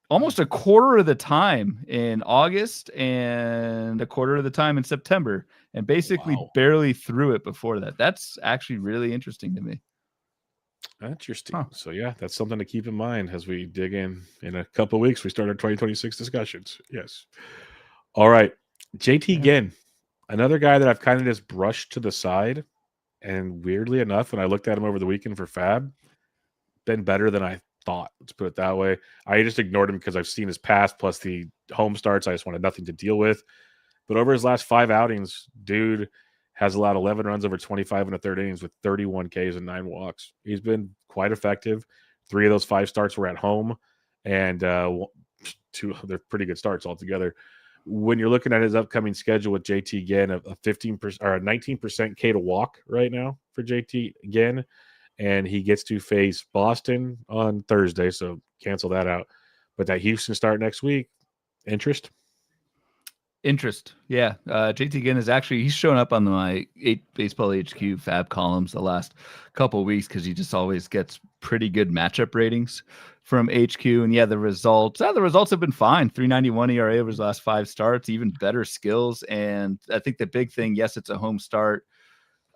Almost a quarter of the time in August and a quarter of the time in September, and basically barely threw it before that. That's actually really interesting to me. Interesting. Huh. So, that's something to keep in mind as we dig in a couple of weeks. We start our 2026 discussions. Yes. All right. JT Ginn, another guy that I've kind of just brushed to the side. And weirdly enough, when I looked at him over the weekend for Fab, been better than I thought. Let's put it that way. I just ignored him because I've seen his past plus the home starts. I just wanted nothing to deal with. But over his last 5 outings, dude has allowed 11 runs over 25 in the third innings with 31 Ks and 9 walks. He's been quite effective. 3 of those 5 starts were at home, and 2 they're pretty good starts altogether. When you're looking at his upcoming schedule with JT Ginn, a 15% or a 19% K to walk right now for JT Ginn, and he gets to face Boston on Thursday, so cancel that out. But that Houston start next week, interest? Yeah. JT Ginn is actually, he's shown up on my 8 Baseball HQ Fab columns the last couple of weeks because he just always gets pretty good matchup ratings from HQ. And yeah, the results have been fine. 3.91 ERA over his last 5 starts, even better skills. And I think the big thing, yes, it's a home start.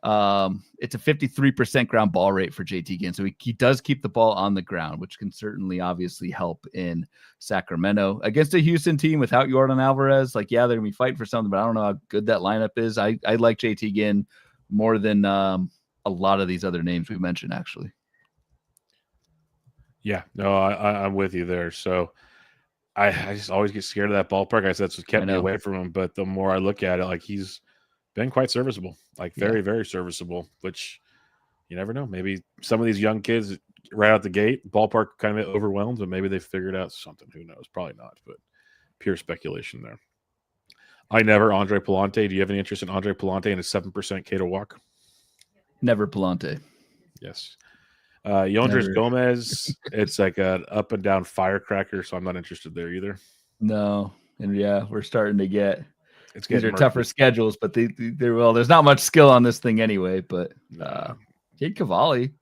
It's a 53% ground ball rate for JT Ginn. So he does keep the ball on the ground, which can certainly obviously help in Sacramento against a Houston team without Yordan Alvarez. Like, yeah, they're gonna be fighting for something, but I don't know how good that lineup is. I like JT Ginn more than a lot of these other names we mentioned, actually. Yeah, no, I'm with you there. So I just always get scared of that ballpark. I said that's what kept me away from him. But the more I look at it, like, he's been quite serviceable, like very, very serviceable, which you never know. Maybe some of these young kids right out the gate, ballpark kind of overwhelmed, but maybe they figured out something. Who knows? Probably not, but pure speculation there. Andre Palante. Do you have any interest in Andre Palante and a 7% K to walk? Never Palante. Yes. Yondres Gomez, it's like an up and down firecracker, so I'm not interested there either. No. And yeah, we're starting to get these are murky. tougher schedules, but there's not much skill on this thing anyway. But Cade Cavalli.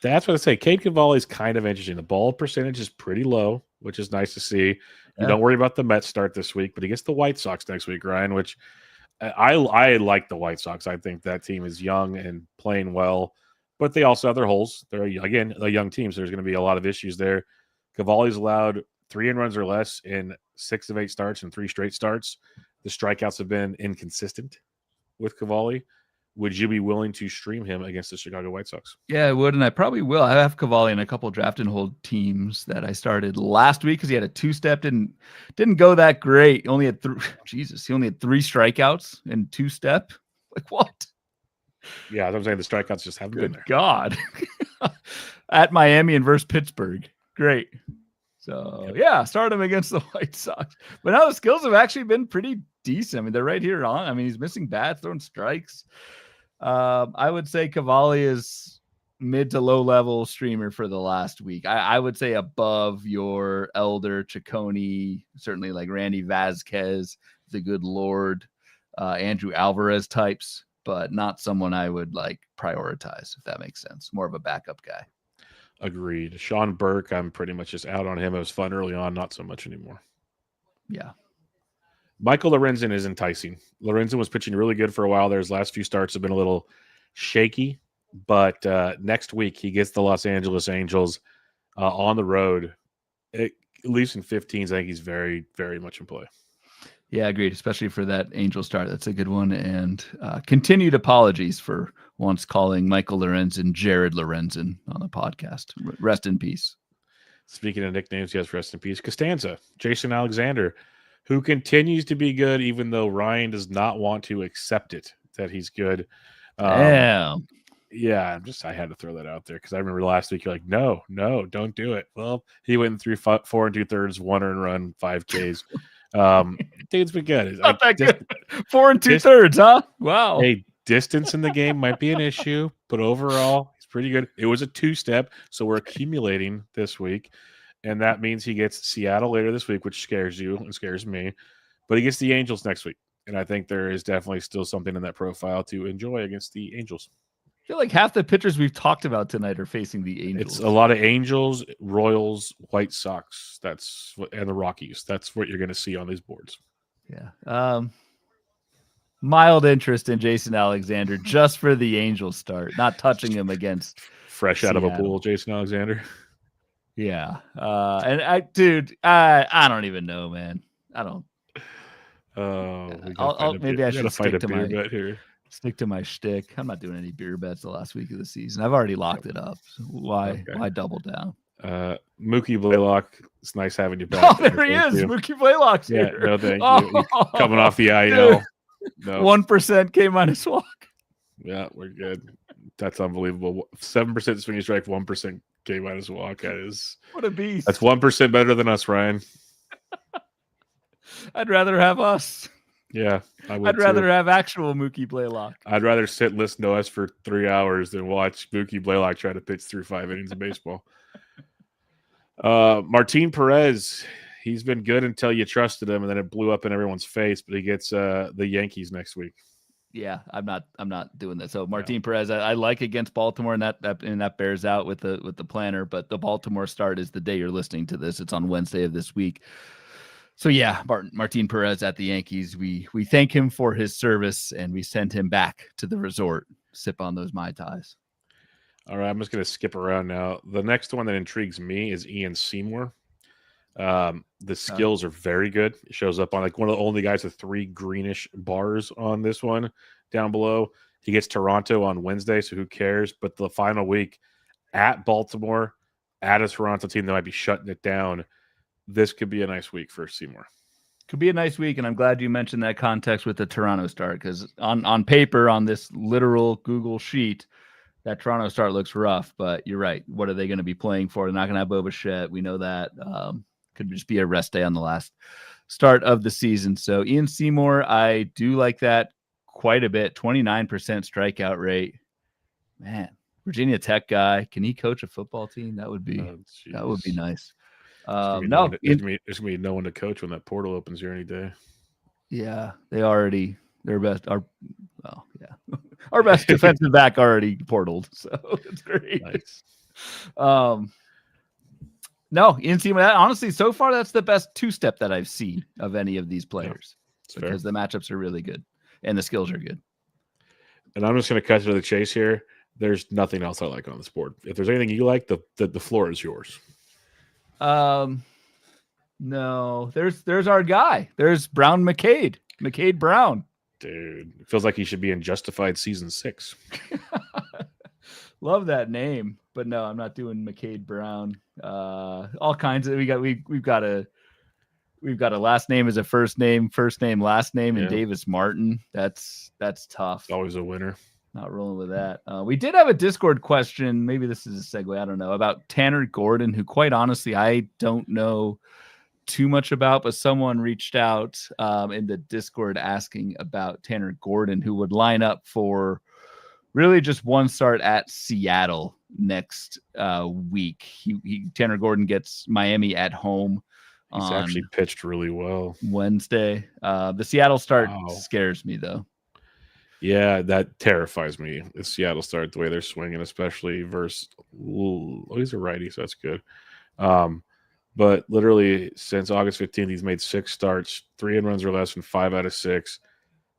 That's what I say. Cade Cavalli is kind of interesting. The ball percentage is pretty low, which is nice to see. You don't worry about the Mets start this week, but he gets the White Sox next week, Ryan, which I like the White Sox. I think that team is young and playing well, but they also have their holes. They're, again, a young team, so there's going to be a lot of issues there. Cavalli's allowed 3 runs or less in 6 of 8 starts and 3 straight starts. The strikeouts have been inconsistent with Cavalli. Would you be willing to stream him against the Chicago White Sox? Yeah, I would, and I probably will. I have Cavalli in a couple draft and hold teams that I started last week because he had a 2-step, didn't go that great. He only had 3 strikeouts and 2-step. Like, what? Yeah, I'm saying the strikeouts just haven't been there. God. At Miami and versus Pittsburgh. Great. So, yeah, start him against the White Sox. But now the skills have actually been pretty decent. I mean, they're right here on. I mean, he's missing bats, throwing strikes. I would say Cavalli is mid to low level streamer for the last week. I would say above your Elder, Ciccone, certainly like Randy Vasquez, the good Lord, Andrew Alvarez types, but not someone I would like prioritize, if that makes sense. More of a backup guy. Agreed. Sean Burke, I'm pretty much just out on him. It was fun early on, not so much anymore. Yeah. Michael Lorenzen is enticing. Lorenzen was pitching really good for a while there. His last few starts have been a little shaky, but next week he gets the Los Angeles Angels on the road. At least in 15s, I think he's very, very much in play. Yeah, agreed, especially for that Angel start. That's a good one. And continued apologies for once calling Michael Lorenzen Jared Lorenzen on the podcast. Rest in peace. Speaking of nicknames, yes, rest in peace. Costanza, Jason Alexander, who continues to be good, even though Ryan does not want to accept it that he's good. Damn. Yeah, I had to throw that out there because I remember last week you're like, no, don't do it. Well, he went through 4 2/3, 1 earned run, 5 Ks. Dude's been good. Not that good. 4 2/3, huh? Wow. Hey, distance in the game might be an issue, but overall, he's pretty good. It was a 2-step, so we're accumulating this week, and that means he gets Seattle later this week, which scares you and scares me. But he gets the Angels next week, and I think there is definitely still something in that profile to enjoy against the Angels. I feel like half the pitchers we've talked about tonight are facing the Angels. It's a lot of Angels, Royals, White Sox. And the Rockies. That's what you're going to see on these boards. Yeah. Mild interest in Jason Alexander just for the Angels start, not touching him against fresh out of a pool, Jason Alexander. Yeah. And I don't even know, man. I don't. Maybe I should stick to my shtick. I'm not doing any beer bets the last week of the season. I've already locked it up. So why double down? Mookie Blaylock, it's nice having you back. Oh, there he is. Mookie Blaylock's here. Yeah, no thank you. Coming off the IL. No. 1% K minus walk. Yeah, we're good. That's unbelievable. 7% swing strike, 1% K minus walk. What a beast. That's 1% better than us, Ryan. I'd rather have us. Yeah, I would. I'd rather have actual Mookie Blaylock. I'd rather sit and listen to us for 3 hours than watch Mookie Blaylock try to pitch through 5 innings of baseball. Martin Perez, he's been good until you trusted him, and then it blew up in everyone's face. But he gets the Yankees next week. Yeah, I'm not doing that. So Martin Perez, I like against Baltimore, and that bears out with the planner. But the Baltimore start is the day you're listening to this. It's on Wednesday of this week. So yeah, Martin Perez at the Yankees. We thank him for his service, and we send him back to the resort. Sip on those Mai Tais. All right, I'm just going to skip around now. The next one that intrigues me is Ian Seymour. The skills are very good. It shows up on like one of the only guys with 3 greenish bars on this one down below. He gets Toronto on Wednesday, so who cares? But the final week at Baltimore, at a Toronto team that might be shutting it down, this could be a nice week for Seymour. Could be a nice week, and I'm glad you mentioned that context with the Toronto start, because on paper, on this literal Google sheet, that Toronto start looks rough, but you're right. What are they going to be playing for? They're not going to have Boba Shett. We know that. Could just be a rest day on the last start of the season. So Ian Seymour, I do like that quite a bit. 29% strikeout rate. Man, Virginia Tech guy. Can he coach a football team? That would be nice. There's gonna be no one to coach when that portal opens here any day. Yeah, our best defensive back already portaled, so it's great. Nice. No, Ian Seymour, honestly, so far that's the best 2-step that I've seen of any of these players, because the matchups are really good and the skills are good. And I'm just going to cut to the chase here. There's nothing else I like on this board. If there's anything you like, the floor is yours. No, there's our guy. There's Brown McCade Brown. Dude, it feels like he should be in Justified season 6. Love that name, but no, I'm not doing McCade Brown. All kinds of we've got a last name as a first name, last name, and Davis Martin. That's tough. Always a winner. Not rolling with that. We did have a Discord question. Maybe this is a segue. I don't know, about Tanner Gordon, who quite honestly I don't know too much about, but someone reached out in the Discord asking about Tanner Gordon, who would line up for really just one start at Seattle next week. Tanner Gordon gets Miami at home. He's actually pitched really well Wednesday. The Seattle start scares me though. Yeah, that terrifies me. The Seattle start, the way they're swinging, especially versus he's a righty, so that's good. But literally since August 15th, he's made 6 starts, 3 in runs or less in 5 out of 6,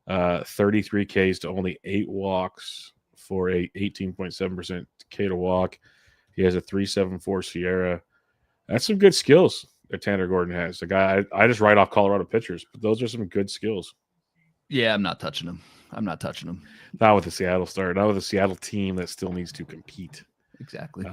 33 Ks to only 8 walks for a 18.7% K to walk. He has a 3.74 Sierra. That's some good skills that Tanner Gordon has. The guy I just write off Colorado pitchers, but those are some good skills. Yeah, I'm not touching him. Not with the Seattle start. Not with the Seattle team that still needs to compete. Exactly.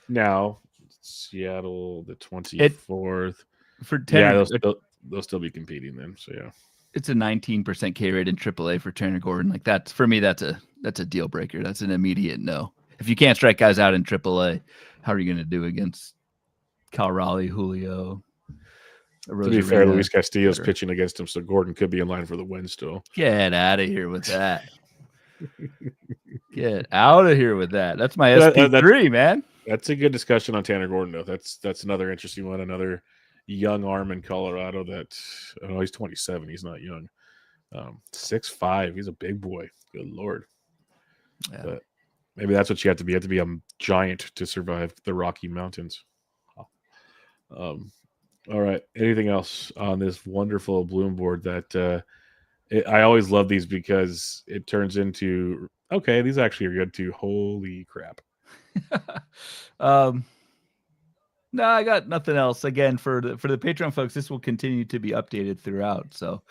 Now Seattle the 24th for Tanner. Yeah, they'll still be competing then. So yeah, it's a 19% K rate in AAA for Tanner Gordon. Like that's for me. That's a deal breaker. That's an immediate no. If you can't strike guys out in AAA, how are you going to do against Cal Raleigh, Julio? To be fair, Luis Castillo's pitching against him, so Gordon could be in line for the win still. Get out of here with that. Get out of here with that. That's my SP3, man. That's a good discussion on Tanner Gordon, though. That's another interesting one. Another young arm in Colorado that, he's 27. He's not young. 6'5". He's a big boy. Good Lord. Yeah. But maybe that's what you have to be. You have to be a giant to survive the Rocky Mountains. All right. Anything else on this wonderful BloomBoard that I always love these because it turns into, okay, these actually are good too. Holy crap. No, I got nothing else. Again, for the Patreon folks, this will continue to be updated throughout. So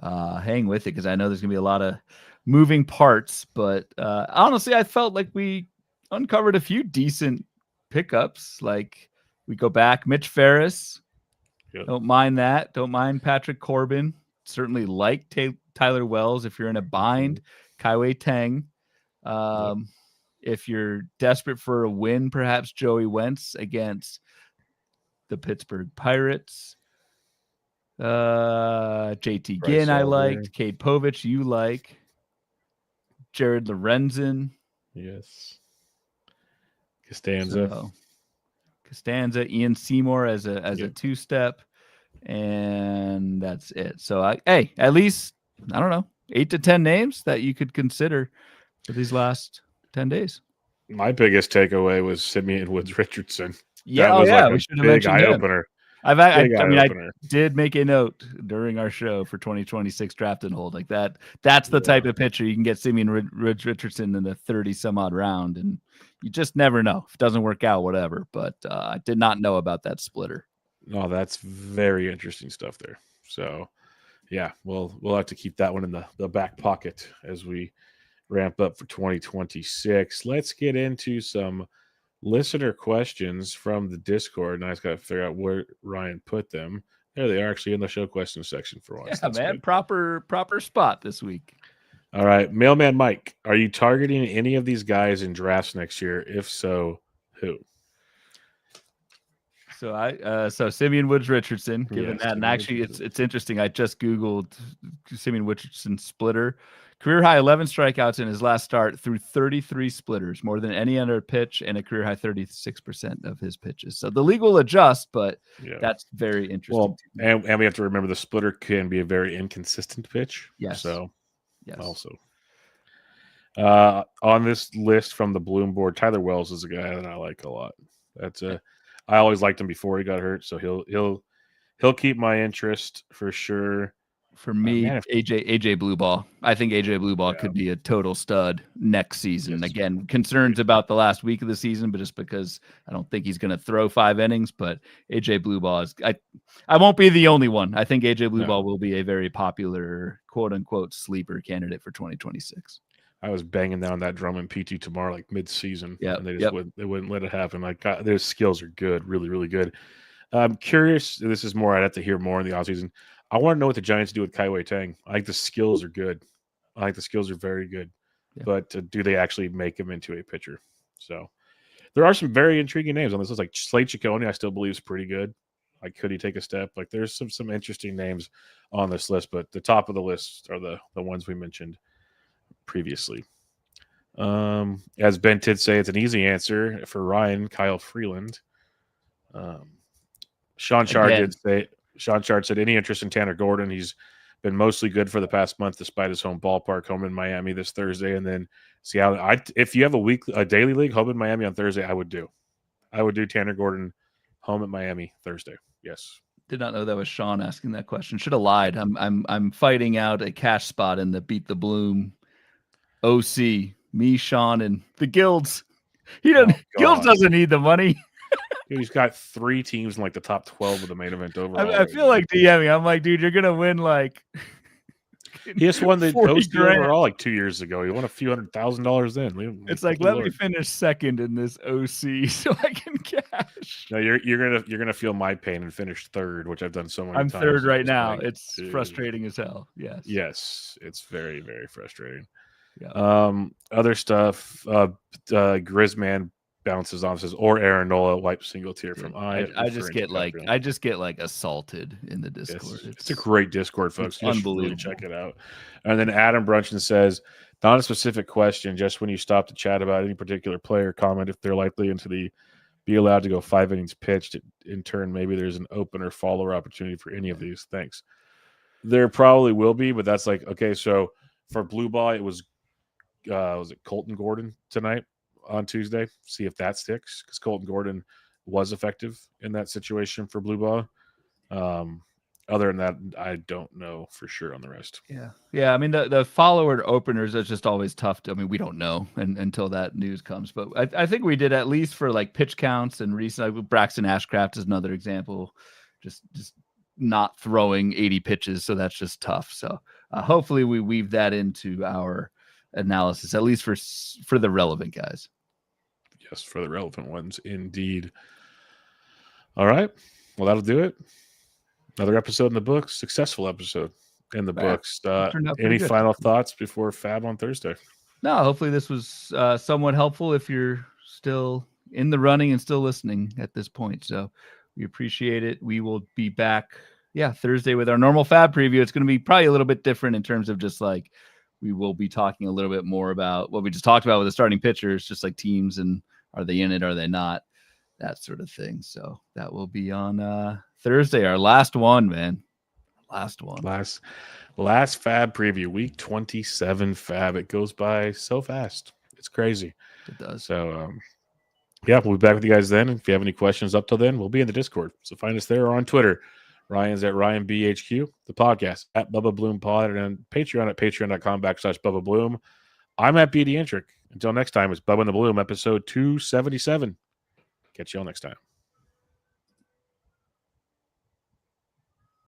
hang with it because I know there's going to be a lot of moving parts. But honestly, I felt like we uncovered a few decent pickups. Like we go back, Mitch Ferris. Yep. Don't mind that. Don't mind Patrick Corbin. Certainly like Tyler Wells. If you're in a bind, Kaiwei Tang. Yep. If you're desperate for a win, perhaps Joey Wentz against the Pittsburgh Pirates. JT Bryce Ginn, I Elder. liked. Cade Povich, you like. Jared Lorenzen. Yes. Costanza. Ian Seymour as a two-step, and that's it. So at least, I don't know, 8 to 10 names that you could consider for these last 10 days. My biggest takeaway was Simeon Woods Richardson. Yeah, that was we should have big mentioned eye him. opener. I did make a note during our show for 2026 draft and hold like that. That's the type of pitcher you can get Simeon Richardson in the 30 some odd round, and you just never know. If it doesn't work out, whatever. But I did not know about that splitter. No, that's very interesting stuff there. So, yeah, we'll have to keep that one in the back pocket as we ramp up for 2026. Let's get into some listener questions from the Discord. And I just got to figure out where Ryan put them. There they are, actually in the show questions section for once. Yeah, man, good. Proper spot this week. All right, Mailman Mike, are you targeting any of these guys in drafts next year? If so, who? So Simeon Woods Richardson, given that, and actually it's interesting. I just Googled Simeon Richardson splitter. Career high 11 strikeouts in his last start through 33 splitters, more than any other pitch, and a career high 36% of his pitches. So the league will adjust, but that's very interesting. Well, and we have to remember the splitter can be a very inconsistent pitch. Yes. So, yes. Also, on this list from the BloomBoard, Tyler Wells is a guy that I like a lot. That's I always liked him before he got hurt, so he'll keep my interest for sure. For me, AJ Blueball. I think AJ Blueball could be a total stud next season. Yes. Again, concerns about the last week of the season, but just because I don't think he's going to throw 5 innings. But AJ Blueball is. I won't be the only one. I think AJ Blueball will be a very popular quote unquote sleeper candidate for 2026. I was banging down that drum in PT tomorrow, like mid-season, and they just wouldn't let it happen. Like their skills are good, really, really good. I'm curious. This is more. I'd have to hear more in the offseason. I want to know what the Giants do with Kaiwei Tang. I think the skills are good. I think the skills are very good. Yeah. But do they actually make him into a pitcher? So there are some very intriguing names on this list. Like Slade Ciccone, I still believe is pretty good. Like, could he take a step? Like, there's some interesting names on this list, but the top of the list are the ones we mentioned previously. As Ben did say, it's an easy answer for Ryan, Kyle Freeland. Sean Chard said, any interest in Tanner Gordon? He's been mostly good for the past month despite his home ballpark, home in Miami this Thursday. And then Seattle. If you have a daily league, home in Miami on Thursday, I would do Tanner Gordon home at Miami Thursday. Yes. Did not know that was Sean asking that question. Should have lied. I'm fighting out a cash spot in the Beat the Bloom OC. Me, Sean, and the Guilds. Guilds doesn't need the money. Dude, he's got 3 teams in like the top 12 of the main event overall. I feel like DMing. I'm like, dude, you're gonna win like. He just won the OC overall like 2 years ago. He won a few $100,000 then. It's like, let me finish second in this OC so I can cash. No, you're gonna feel my pain and finish third, which I've done so many times. I'm third right now. It's frustrating as hell. Yes. Yes, it's very, very frustrating. Yeah. Other stuff. Grizzman bounces off, says, or Aaron Nola wipes single tier from I just get like assaulted in the Discord. It's a great Discord, folks. It's unbelievable. Really check it out. And then Adam Brunchen says, not a specific question, just when you stop to chat about any particular player, comment if they're likely be allowed to go 5 innings pitched. In turn, maybe there's an open or follower opportunity for any of these. Thanks. There probably will be, but that's like, okay, so for Blue Ball, it was it Colton Gordon tonight on Tuesday? See if that sticks, because Colton Gordon was effective in that situation for Blue Ball. Other than that, I don't know for sure on the rest. Yeah. I mean, the follower openers is just always tough. We don't know until that news comes. But I think we did at least for like pitch counts and recent. Braxton Ashcraft is another example. Just not throwing 80 pitches, so that's just tough. So hopefully we weave that into our analysis, at least for the relevant guys. Yes, for the relevant ones, indeed. All right. Well, that'll do it. Another episode in the books. Successful episode. in the All right. books. Turned out pretty Any good. final thoughts before Fab on Thursday? No, hopefully this was somewhat helpful if you're still in the running and still listening at this point. So we appreciate it. We will be back, Thursday with our normal Fab preview. It's going to be probably a little bit different in terms of just like we will be talking a little bit more about what we just talked about with the starting pitchers, just like teams and are they in it, are they not, that sort of thing. So that will be on Thursday, our last one, man. Last one. Last Fab preview, week 27 Fab. It goes by so fast. It's crazy. It does. So, we'll be back with you guys then. If you have any questions up till then, we'll be in the Discord. So find us there or on Twitter. Ryan's at RyanBHQ. The podcast at Bubba Bloom Pod, and Patreon at patreon.com/Bubba Bloom. I'm at BD Intric. Until next time, it's Bubba and the Bloom, episode 277. Catch y'all next time.